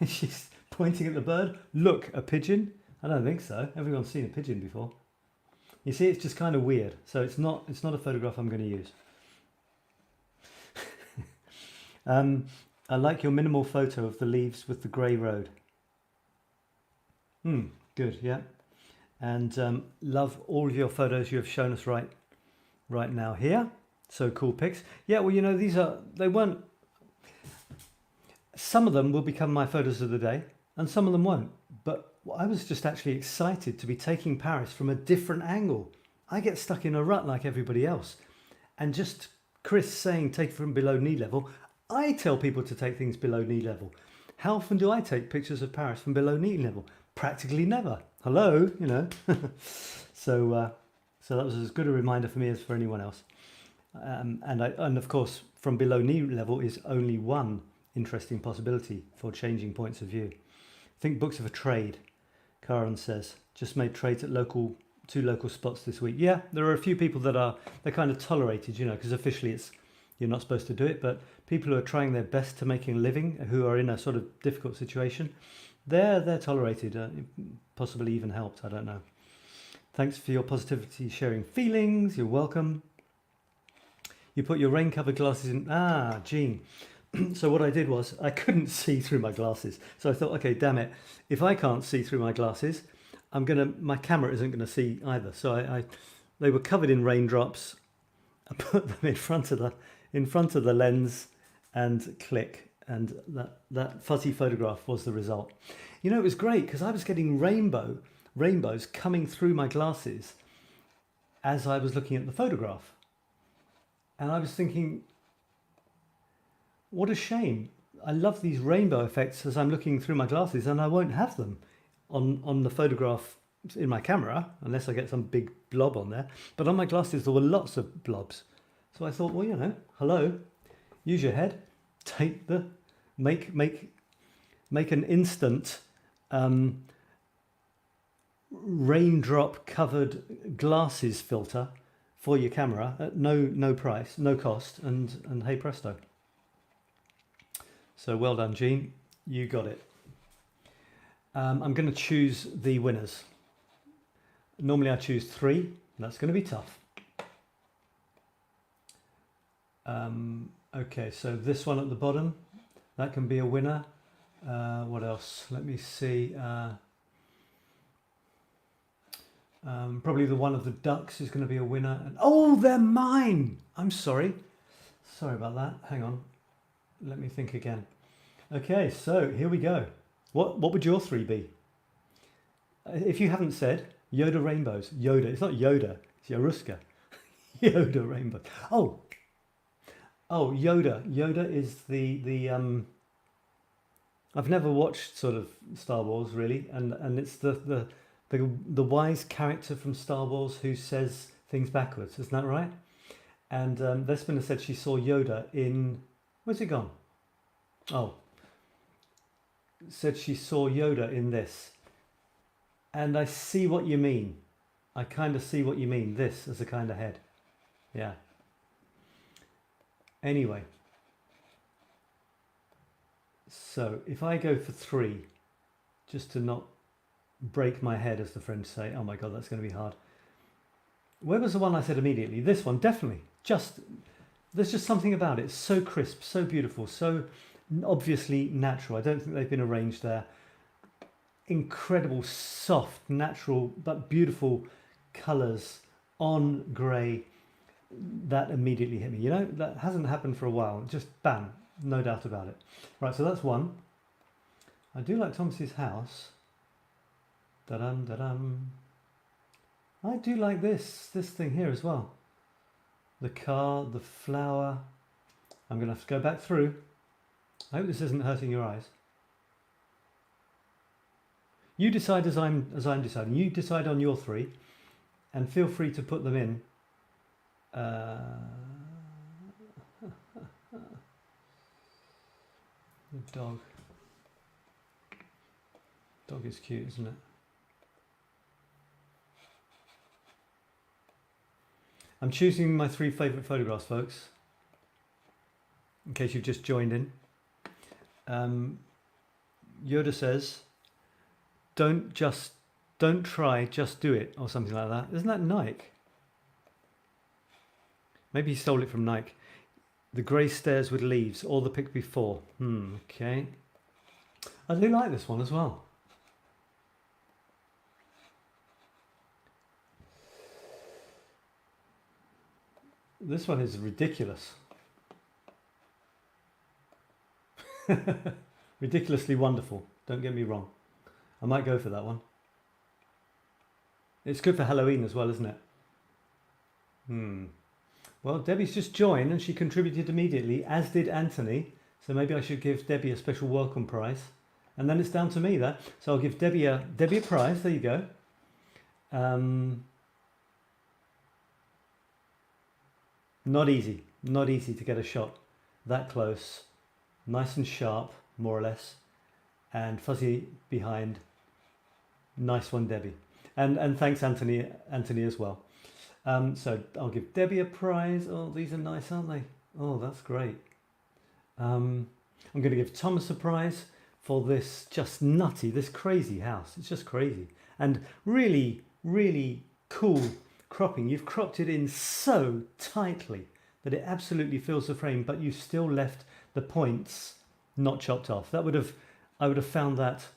She's pointing at the bird. Look, a pigeon? I don't think so. Everyone's seen a pigeon before. You see, it's just kind of weird. So it's not a photograph I'm going to use. I like your minimal photo of the leaves with the grey road. Good, yeah. And love all of your photos you have shown us right now here. So cool pics. Yeah, well, you know, they weren't, some of them will become my photos of the day and some of them won't. But I was just actually excited to be taking Paris from a different angle. I get stuck in a rut like everybody else. And just Chris saying take it from below knee level, I tell people to take things below knee level. How often do I take pictures of Paris from below knee level? Practically never. Hello, you know. So that was as good a reminder for me as for anyone else. And of course, from below knee level is only one interesting possibility for changing points of view. Think books of a trade. Karen says, just made trades at two local spots this week. Yeah, there are a few people they're kind of tolerated, you know, because officially you're not supposed to do it, but people who are trying their best to making a living, who are in a sort of difficult situation, they're tolerated, possibly even helped, I don't know. Thanks for your positivity sharing feelings, you're welcome. You put your rain-covered glasses in, Jean. So what I did was, I couldn't see through my glasses. So I thought, okay, damn it, if I can't see through my glasses, my camera isn't gonna see either. So they were covered in raindrops. I put them in front of the lens and click, and that fuzzy photograph was the result. You know, it was great because I was getting rainbows coming through my glasses as I was looking at the photograph. And I was thinking, what a shame. I love these rainbow effects as I'm looking through my glasses and I won't have them on the photograph in my camera, unless I get some big blob on there. But on my glasses, there were lots of blobs. So I thought, well, you know, hello, use your head, take the, make an instant raindrop covered glasses filter for your camera at no price, no cost, and hey presto. So well done, Jean, you got it. I'm going to choose the winners. Normally I choose 3. That's going to be tough. Okay, so this one at the bottom, that can be a winner. What else? Let me see. Probably the one of the ducks is going to be a winner. And, oh, they're mine! I'm sorry. Sorry about that. Hang on. Let me think again. Okay, so here we go. What would your 3 be? If you haven't said, Yoda rainbows. Yoda. It's not Yoda. It's Yaruska. Yoda rainbow. Oh, Yoda. Yoda is the I've never watched sort of Star Wars really, and it's the wise character from Star Wars who says things backwards. Isn't that right? And Vespina said she saw Yoda in. Where's he gone? Oh. Said she saw Yoda in this. And I see what you mean. I kind of see what you mean. This as a kind of head. Yeah. Anyway. So if I go for 3, just to not break my head, as the French say. Oh my God, that's going to be hard. Where was the one I said immediately? This one, definitely. There's just something about it. It's so crisp, so beautiful, so obviously natural. I don't think they've been arranged there. Incredible, soft, natural, but beautiful colours on grey. That immediately hit me. You know, that hasn't happened for a while. Just bam, no doubt about it. Right, so that's one. I do like Thomas's house. Da-dum, da-dum. I do like this thing here as well. The car, the flower. I'm going to have to go back through. I hope this isn't hurting your eyes. You decide as I'm deciding. You decide on your 3, and feel free to put them in. The dog. Dog is cute, isn't it? I'm choosing my 3 favourite photographs, folks, in case you've just joined in. Yoda says, don't try, just do it, or something like that. Isn't that Nike? Maybe he stole it from Nike. The grey stairs with leaves, or the pic before. Okay. I do like this one as well. This one is ridiculous. Ridiculously wonderful. Don't get me wrong. I might go for that one. It's good for Halloween as well, isn't it? Well, Debbie's just joined and she contributed immediately, as did Anthony. So maybe I should give Debbie a special welcome prize. And then it's down to me there. So I'll give Debbie a prize. There you go. Not easy to get a shot that close, nice and sharp, more or less, and fuzzy behind. Nice one, Debbie, and thanks, Anthony as well. So I'll give Debbie a prize. Oh, these are nice, aren't they? Oh, that's great. I'm going to give Thomas a prize for this just nutty, this crazy house. It's just crazy and really, really cool. Cropping, you've cropped it in so tightly that it absolutely fills the frame, but you still left the points not chopped off. I would have found that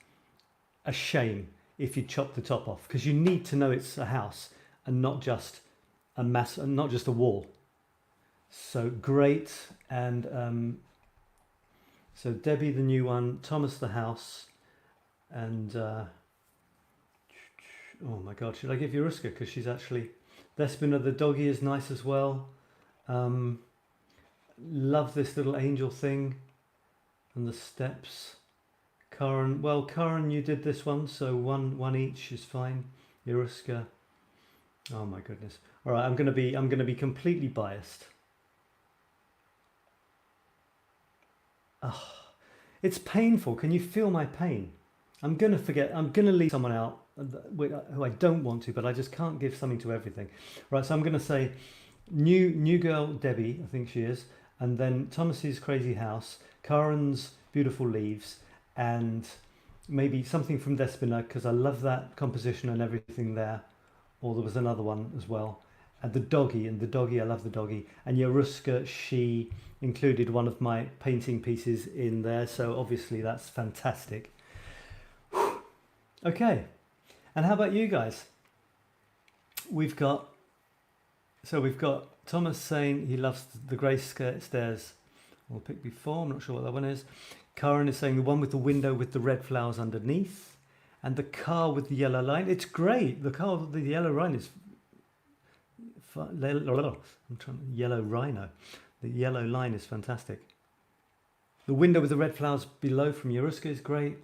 a shame if you chopped the top off, because you need to know it's a house and not just a mass, and not just a wall. So great. And so Debbie the new one, Thomas the house, and oh my God, should I give you Ruska, because she's actually. Vespina the doggy is nice as well. Love this little angel thing and the steps. Karen, well, Karen, you did this one, so one each is fine. Yaruska. Oh my goodness. All right, I'm going to be completely biased. Oh, it's painful. Can you feel my pain? I'm going to forget. I'm going to leave someone out who I don't want to, but I just can't give something to everything. Right, so I'm going to say new girl Debbie, I think she is, and then Thomas's Crazy House, Karen's Beautiful Leaves, and maybe something from Despina, because I love that composition and everything there. Or there was another one as well. And the doggy, I love the doggy. And Yaruska, she included one of my painting pieces in there, so obviously that's fantastic. Whew. Okay, and how about you guys? We've got Thomas saying he loves the grey stairs. I'll pick before, I'm not sure what that one is. Karen is saying the one with the window with the red flowers underneath. And the car with the yellow line. It's great. The car with the yellow line is... Yellow rhino. The yellow line is fantastic. The window with the red flowers below from Yaruska is great.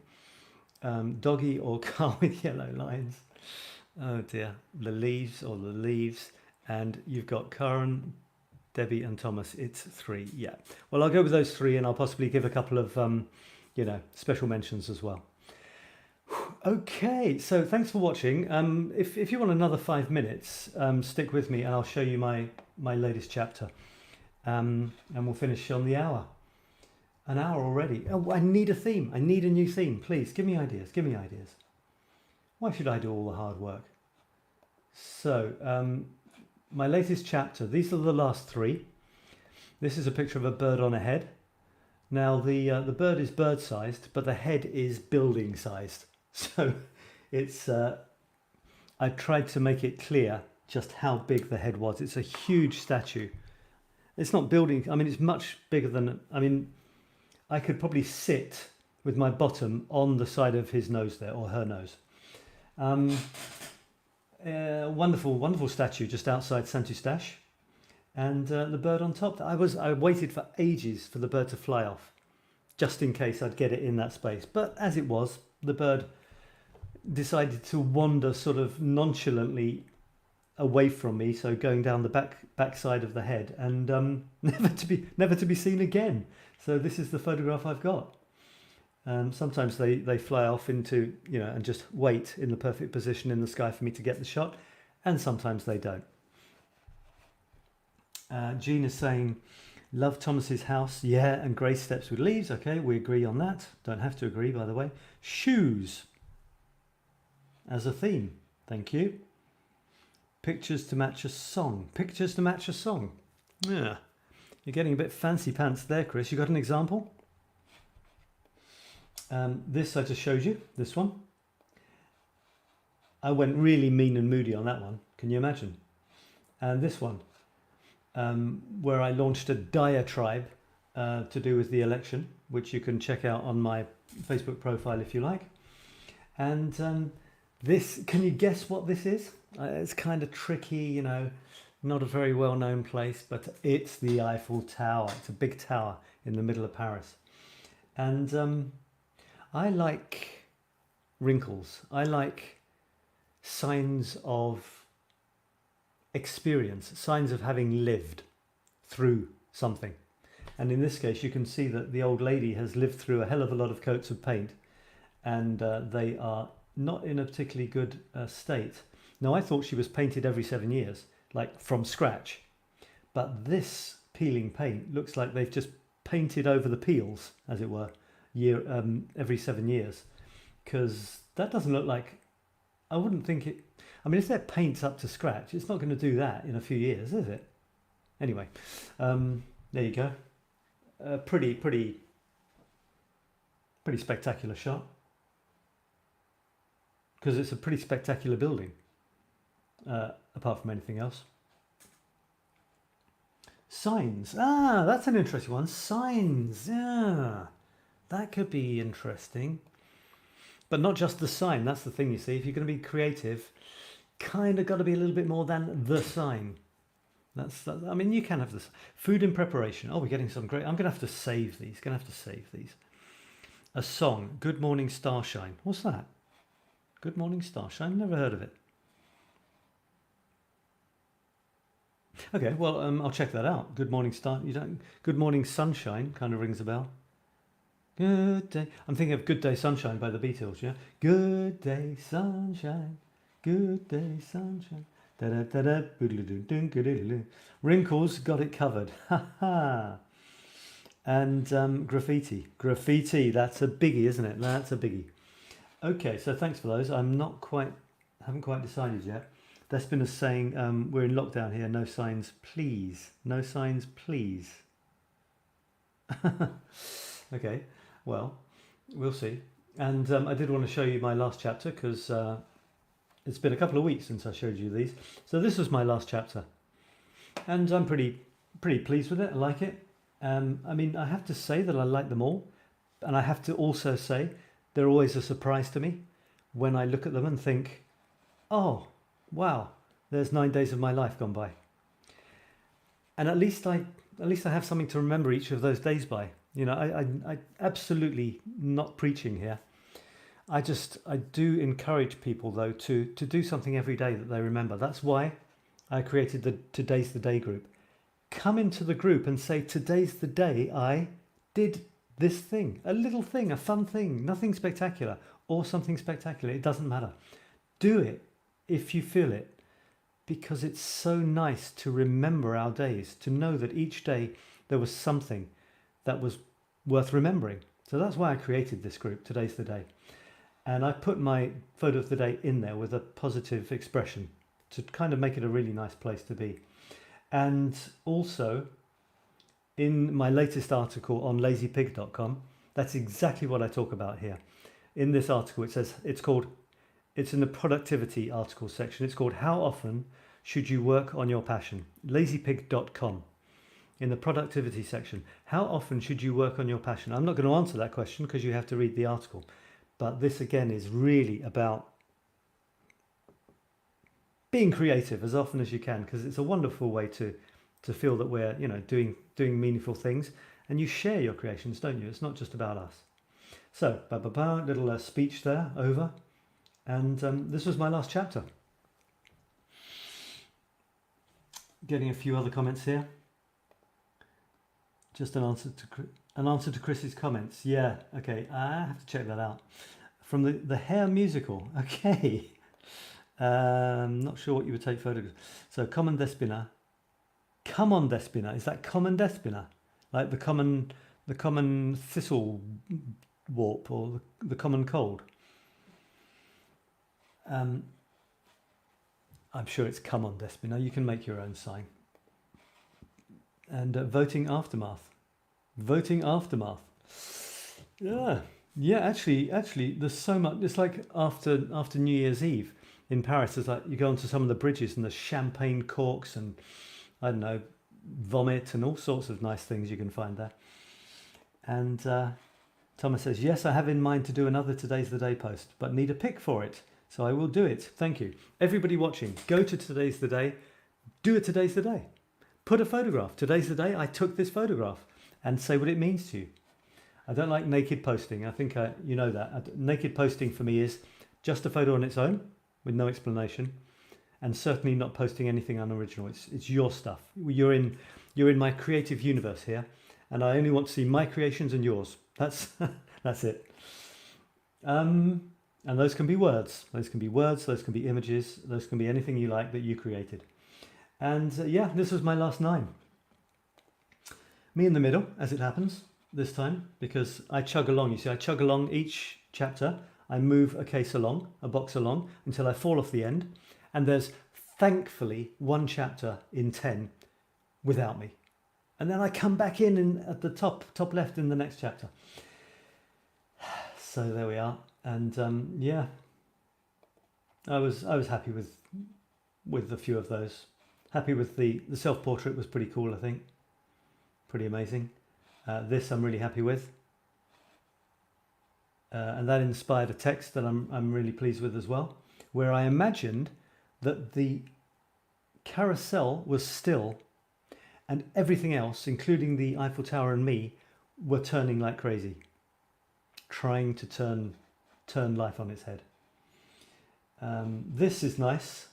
Doggy or car with yellow lines. Oh dear. The leaves. And you've got Karen, Debbie and Thomas. It's 3. Yeah. Well, I'll go with those 3 and I'll possibly give a couple of, special mentions as well. Okay, so thanks for watching. If you want another 5 minutes, stick with me and I'll show you my latest chapter. And we'll finish on the hour. An hour already. Oh, I need a theme. I need a new theme. Please, give me ideas. Give me ideas. Why should I do all the hard work? So, my latest chapter. These are the last 3. This is a picture of a bird on a head. Now, the bird is bird-sized, but the head is building-sized. So it's I tried to make it clear just how big the head was. It's a huge statue. It's not building, I mean, it's much bigger than, I mean, I could probably sit with my bottom on the side of his nose there, or her nose. Wonderful statue just outside Saint Eustache. And the bird on top. I waited for ages for the bird to fly off, just in case I'd get it in that space. But as it was, the bird decided to wander sort of nonchalantly away from me, so going down the back side of the head, and never to be seen again. So this is the photograph I've got. Sometimes they fly off into, and just wait in the perfect position in the sky for me to get the shot, and sometimes they don't. Jean is saying, love Thomas's house, yeah, and grey steps with leaves. Okay, we agree on that. Don't have to agree, by the way. Shoes as a theme. Thank you. Pictures to match a song. Pictures to match a song. Yeah, you're getting a bit fancy pants there, Chris. You got an example? This I just showed you. This one. I went really mean and moody on that one. Can you imagine? And this one. Where I launched a diatribe to do with the election, which you can check out on my Facebook profile if you like. And this, can you guess what this is? It's kind of tricky, not a very well-known place, but it's the Eiffel Tower. It's a big tower in the middle of Paris. And I like wrinkles. I like signs of experience, signs of having lived through something. And in this case, you can see that the old lady has lived through a hell of a lot of coats of paint, and they are not in a particularly good state. Now, I thought she was painted every 7 years, like from scratch, but this peeling paint looks like they've just painted over the peels, as it were, every 7 years, because that doesn't look like, I wouldn't think it, I mean, if that paint's up to scratch, it's not going to do that in a few years, is it? Anyway, there you go. Pretty spectacular shot, because it's a pretty spectacular building, apart from anything else. Signs. Ah, that's an interesting one. Signs. Yeah, that could be interesting. But not just the sign. That's the thing, you see. If you're going to be creative, kind of got to be a little bit more than the sign. I mean, you can have this. Food in preparation. Oh, we're getting some great. I'm going to have to save these. A song. Good Morning Starshine. What's that? Good Morning Starshine. Never heard of it. Okay, well, I'll check that out. Good morning, star. You don't. Good morning, sunshine. Kind of rings a bell. Good day. I'm thinking of Good Day Sunshine by the Beatles. Yeah. Good day, sunshine. Good day, sunshine. Da da da da. Wrinkles got it covered. Ha ha. And graffiti. Graffiti. That's a biggie, isn't it? That's a biggie. Okay, so thanks for those. Haven't quite decided yet. Despina's saying we're in lockdown here. No signs, please. No signs, please. Okay, well, we'll see. And I did want to show you my last chapter because it's been a couple of weeks since I showed you these. So this was my last chapter, and I'm pretty pleased with it. I like it. I mean, I have to say that I like them all, and I have to also say they're always a surprise to me when I look at them and think, oh, wow, there's 9 days of my life gone by. And at least I have something to remember each of those days by. You know, I absolutely not preaching here. I do encourage people though to do something every day that they remember. That's why I created the Today's the Day group. Come into the group and say, today's the day I did this thing, a little thing, a fun thing, nothing spectacular or something spectacular. It doesn't matter. Do it if you feel it, because it's so nice to remember our days, to know that each day there was something that was worth remembering. So that's why I created this group, Today's the Day. And I put my photo of the day in there with a positive expression to kind of make it a really nice place to be. And also, in my latest article on lazypig.com, that's exactly what I talk about here. In this article, it says, it's in the productivity article section. It's called How Often Should You Work on Your Passion? Lazypig.com. In the productivity section, how often should you work on your passion? I'm not going to answer that question because you have to read the article. But this again is really about being creative as often as you can, because it's a wonderful way to feel that we're, you know, doing meaningful things, and you share your creations, don't you? It's not just about us. So, little speech there over, and this was my last chapter. Getting a few other comments here. Just an answer to Chris's comments. Yeah, okay, I have to check that out. From the Hair musical. Okay. Not sure what you would take photographs. So common Despina. Come on Despina. Is that common Despina? Like the common thistle warp or the common cold? I'm sure it's come on Despina. You can make your own sign. And voting aftermath. Voting aftermath. Yeah. Actually, there's so much. It's like after New Year's Eve in Paris. There's like you go onto some of the bridges and there's champagne corks and I don't know, vomit and all sorts of nice things you can find there. And Thomas says, yes, I have in mind to do another Today's the Day post, but need a pic for it. So I will do it. Thank you. Everybody watching, go to Today's the Day, do a Today's the Day. Put a photograph. Today's the day I took this photograph, and say what it means to you. I don't like naked posting. I think you know that. Naked posting for me is just a photo on its own with no explanation, and certainly not posting anything unoriginal. It's your stuff. You're in my creative universe here, and I only want to see my creations and yours. That's it. And those can be words. Those can be words. Those can be images. Those can be anything you like that you created. And yeah, this was my last 9. Me in the middle, as it happens this time, because I chug along. You see, I chug along each chapter. I move a case along, a box along, until I fall off the end. And there's thankfully 1 chapter in 10 without me. And then I come back in at the top left in the next chapter. So there we are. And yeah, I was happy with a few of those. Happy with the self-portrait was pretty cool, I think. Pretty amazing. This I'm really happy with. And that inspired a text that I'm really pleased with as well, where I imagined that the carousel was still and everything else, including the Eiffel Tower and me, were turning like crazy, trying to turn life on its head. This is nice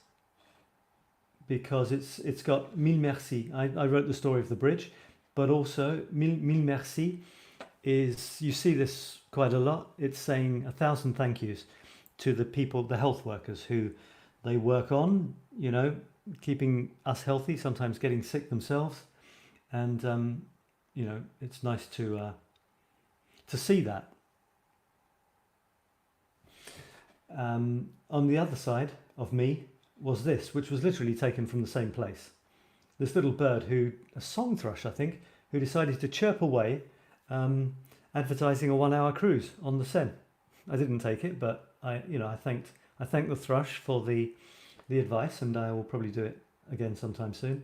because it's got mille merci. I wrote the story of the bridge, but also mille merci is, you see this quite a lot. It's saying 1,000 thank yous to the people, the health workers who they work on, keeping us healthy, sometimes getting sick themselves. And, it's nice to see that. On the other side of me was this, which was literally taken from the same place. This little bird a song thrush, I think, who decided to chirp away, advertising a 1-hour cruise on the Seine. I didn't take it, but I thanked the thrush for the advice, and I will probably do it again sometime soon.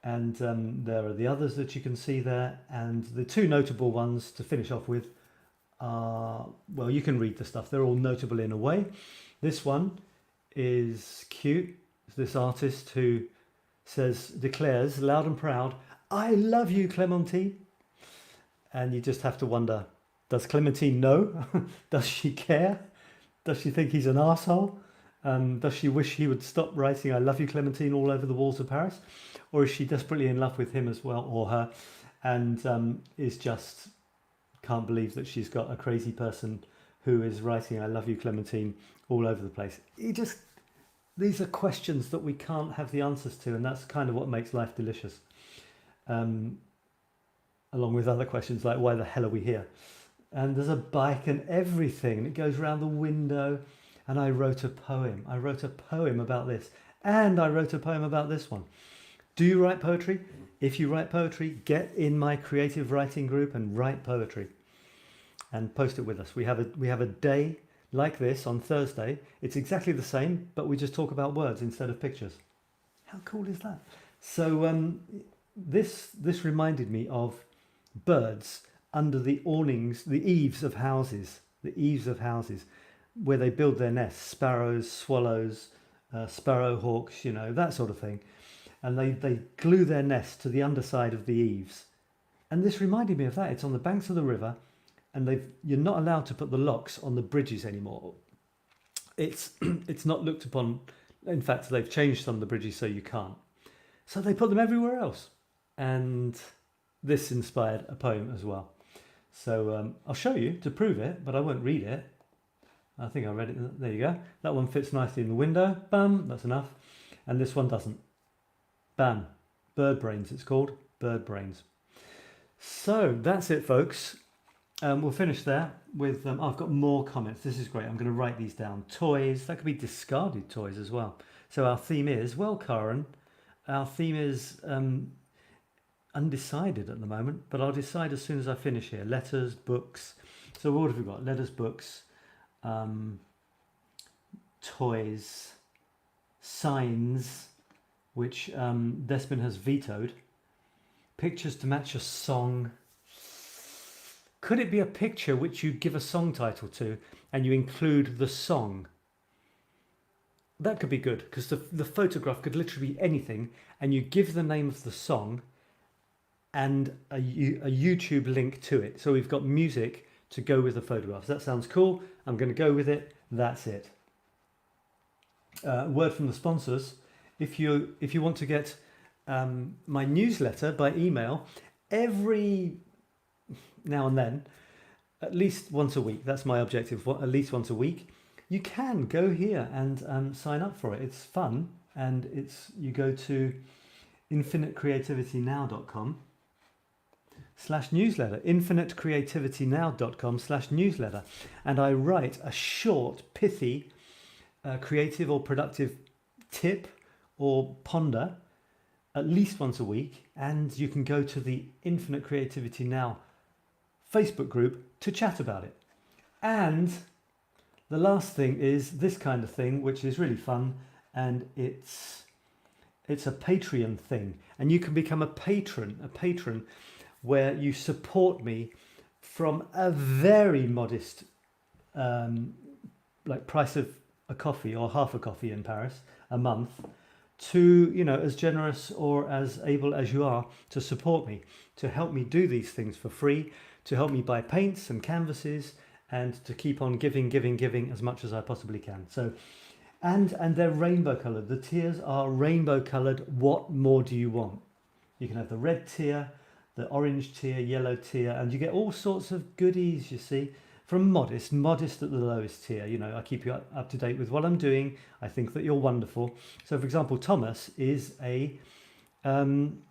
And there are the others that you can see there, and the two notable ones to finish off with are, well, you can read the stuff. They're all notable in a way. This one is cute. It's this artist who declares loud and proud, "I love you, Clémentine." And you just have to wonder, does Clémentine know? Does she care? Does she think he's an arsehole? Does she wish he would stop writing "I love you, Clémentine" all over the walls of Paris? Or is she desperately in love with him as well, or her, and is just can't believe that she's got a crazy person who is writing "I love you, Clémentine" all over the place? These are questions that we can't have the answers to, and that's kind of what makes life delicious. Along with other questions like, why the hell are we here? And there's a bike and everything, and it goes around the window. And I wrote a poem. I wrote a poem about this, and I wrote a poem about this one. Do you write poetry? If you write poetry, get in my creative writing group and write poetry, and post it with us. We have a day like this on Thursday. It's exactly the same, but we just talk about words instead of pictures. How cool is that? So this reminded me of birds under the awnings, the eaves of houses, where they build their nests. Sparrows, swallows, sparrowhawks, that sort of thing. And they glue their nest to the underside of the eaves. And this reminded me of that. It's on the banks of the river, and you're not allowed to put the locks on the bridges anymore. It's not looked upon. In fact, they've changed some of the bridges so you can't. So they put them everywhere else. And this inspired a poem as well. So I'll show you to prove it, but I won't read it. I think I read it. There you go. That one fits nicely in the window. Bam, that's enough. And this one doesn't. Bam. Bird brains, it's called. Bird brains. So that's it, folks. We'll finish there with, I've got more comments. This is great. I'm going to write these down. Toys. That could be discarded toys as well. So our theme is, well, Karen, our theme is undecided at the moment, but I'll decide as soon as I finish here. Letters, books. So what have we got? Letters, books, toys, signs, which Despin has vetoed. Pictures to match a song. Could it be a picture which you give a song title to and you include the song? That could be good, because the photograph could literally be anything, and you give the name of the song and a YouTube link to it. So we've got music to go with the photographs. That sounds cool. I'm going to go with it. That's it. Word from the sponsors. If you want to get my newsletter by email every now and then, at least once a week, that's my objective, at least once a week, you can go here and sign up for it. It's fun, and you go to infinitecreativitynow.com/newsletter, infinitecreativitynow.com/newsletter, and I write a short, pithy, creative or productive tip or ponder at least once a week, and you can go to the Infinite Creativity Now Facebook group to chat about it. And the last thing is this kind of thing, which is really fun, and it's a Patreon thing, and you can become a patron where you support me from a very modest like price of a coffee or half a coffee in Paris a month, to as generous or as able as you are to support me, to help me do these things for free, to help me buy paints and canvases, and to keep on giving as much as I possibly can. So And they're rainbow coloured. The tiers are rainbow coloured. What more do you want? You can have the red tier, the orange tier, yellow tier, and you get all sorts of goodies, you see, from Modest at the lowest tier. You know, I keep you up to date with what I'm doing. I think that you're wonderful. So, for example, Thomas is a patron.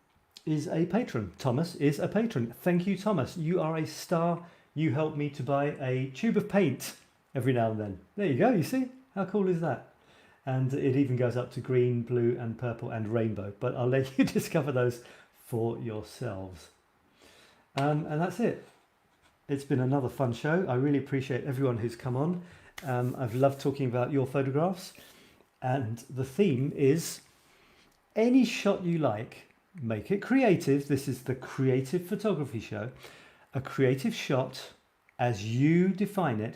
Thomas is a patron. Thank you, Thomas. You are a star. You help me to buy a tube of paint every now and then. There you go. You see? How cool is that? And it even goes up to green, blue and purple and rainbow. But I'll let you discover those for yourselves. And that's it. It's been another fun show. I really appreciate everyone who's come on. I've loved talking about your photographs. And the theme is any shot you like, make it creative. This is the Creative Photography Show. A creative shot as you define it,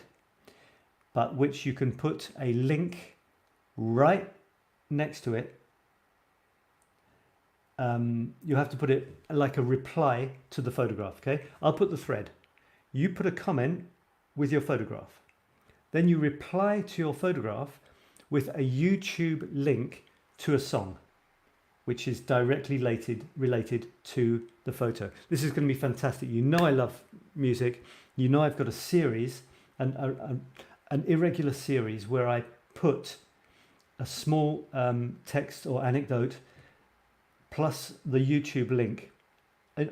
but which you can put a link right next to it. You have to put it like a reply to the photograph. Okay, I'll put the thread. You put a comment with your photograph. Then you reply to your photograph with a YouTube link to a song, which is directly related to the photo. This is going to be fantastic. You know I love music. You know I've got a series, an irregular series where I put a small text or anecdote plus the YouTube link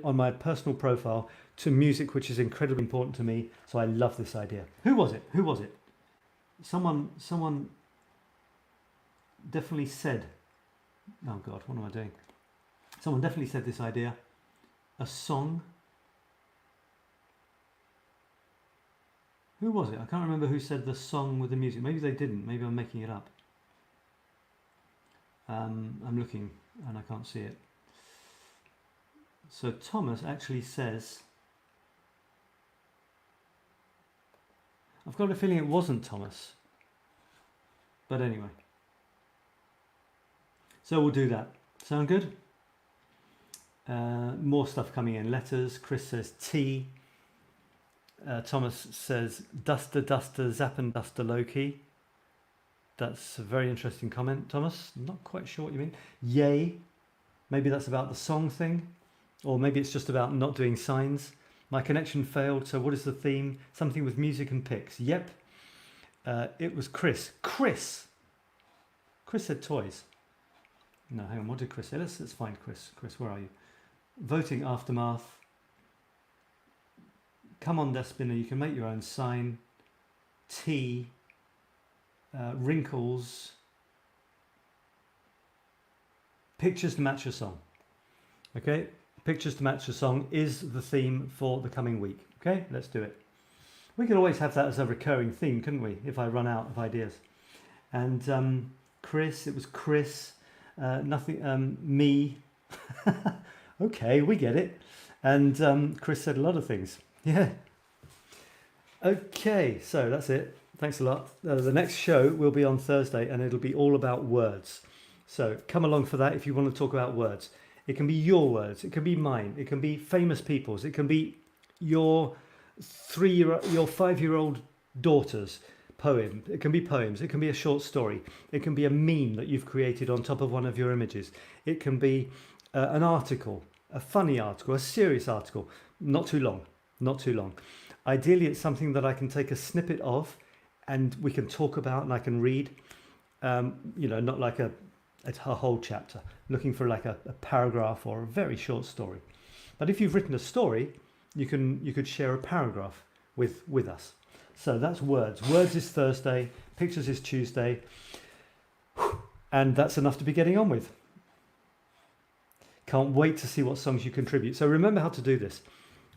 on my personal profile to music, which is incredibly important to me. So I love this idea. Who was it? Someone definitely said, oh God, what am I doing? Someone definitely said this idea. A song. Who was it? I can't remember who said the song with the music. Maybe they didn't. Maybe I'm making it up. I'm looking and I can't see it. So Thomas actually says, I've got a feeling it wasn't Thomas. But anyway. So we'll do that. Sound good? More stuff coming in. Letters. Chris says tea. Thomas says duster, zap and duster Loki. That's a very interesting comment, Thomas. I'm not quite sure what you mean. Yay. Maybe that's about the song thing. Or maybe it's just about not doing signs. My connection failed, so what is the theme? Something with music and pics. Yep. It was Chris. Chris said toys. No, hang on. What did Chris say? Let's find Chris. Chris, where are you? Voting aftermath. Come on, Despina. You can make your own sign. Tea. Wrinkles. Pictures to match your song. Okay. Pictures to match the song is the theme for the coming week. Okay, let's do it. We could always have that as a recurring theme, couldn't we? If I run out of ideas. And Chris, it was Chris. Nothing. Me. Okay, we get it. And Chris said a lot of things. Yeah. Okay, so that's it. Thanks a lot. The next show will be on Thursday, and it'll be all about words. So come along for that if you want to talk about words. It can be your words, it can be mine, it can be famous people's, it can be your 5-year-old daughter's poem, it can be poems, it can be a short story, it can be a meme that you've created on top of one of your images, it can be an article, a funny article, a serious article, not too long. Ideally it's something that I can take a snippet of and we can talk about and I can read, not like a whole chapter, looking for like a paragraph or a very short story. But if you've written a story, you could share a paragraph with us. So that's words. Words is Thursday, pictures is Tuesday, and that's enough to be getting on with. Can't wait to see what songs you contribute. So remember how to do this.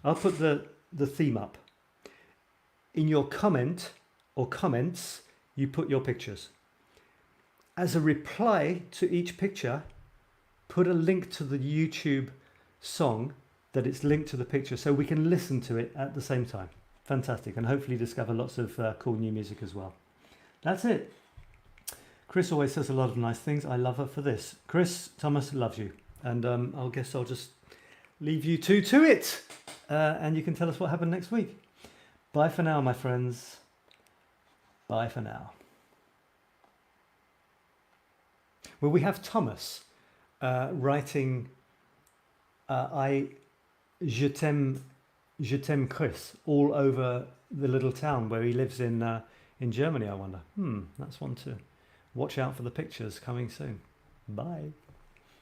I'll put the theme up. In your comment or comments, you put your pictures. As a reply to each picture, put a link to the YouTube song that it's linked to the picture so we can listen to it at the same time. Fantastic. And hopefully discover lots of cool new music as well. That's it. Chris always says a lot of nice things. I love her for this. Chris, Thomas loves you. And I guess I'll just leave you two to it. And you can tell us what happened next week. Bye for now, my friends. Bye for now. Well, we have Thomas writing, I je t'aime Chris all over the little town where he lives in Germany. I wonder. That's one to watch out for the pictures coming soon. Bye.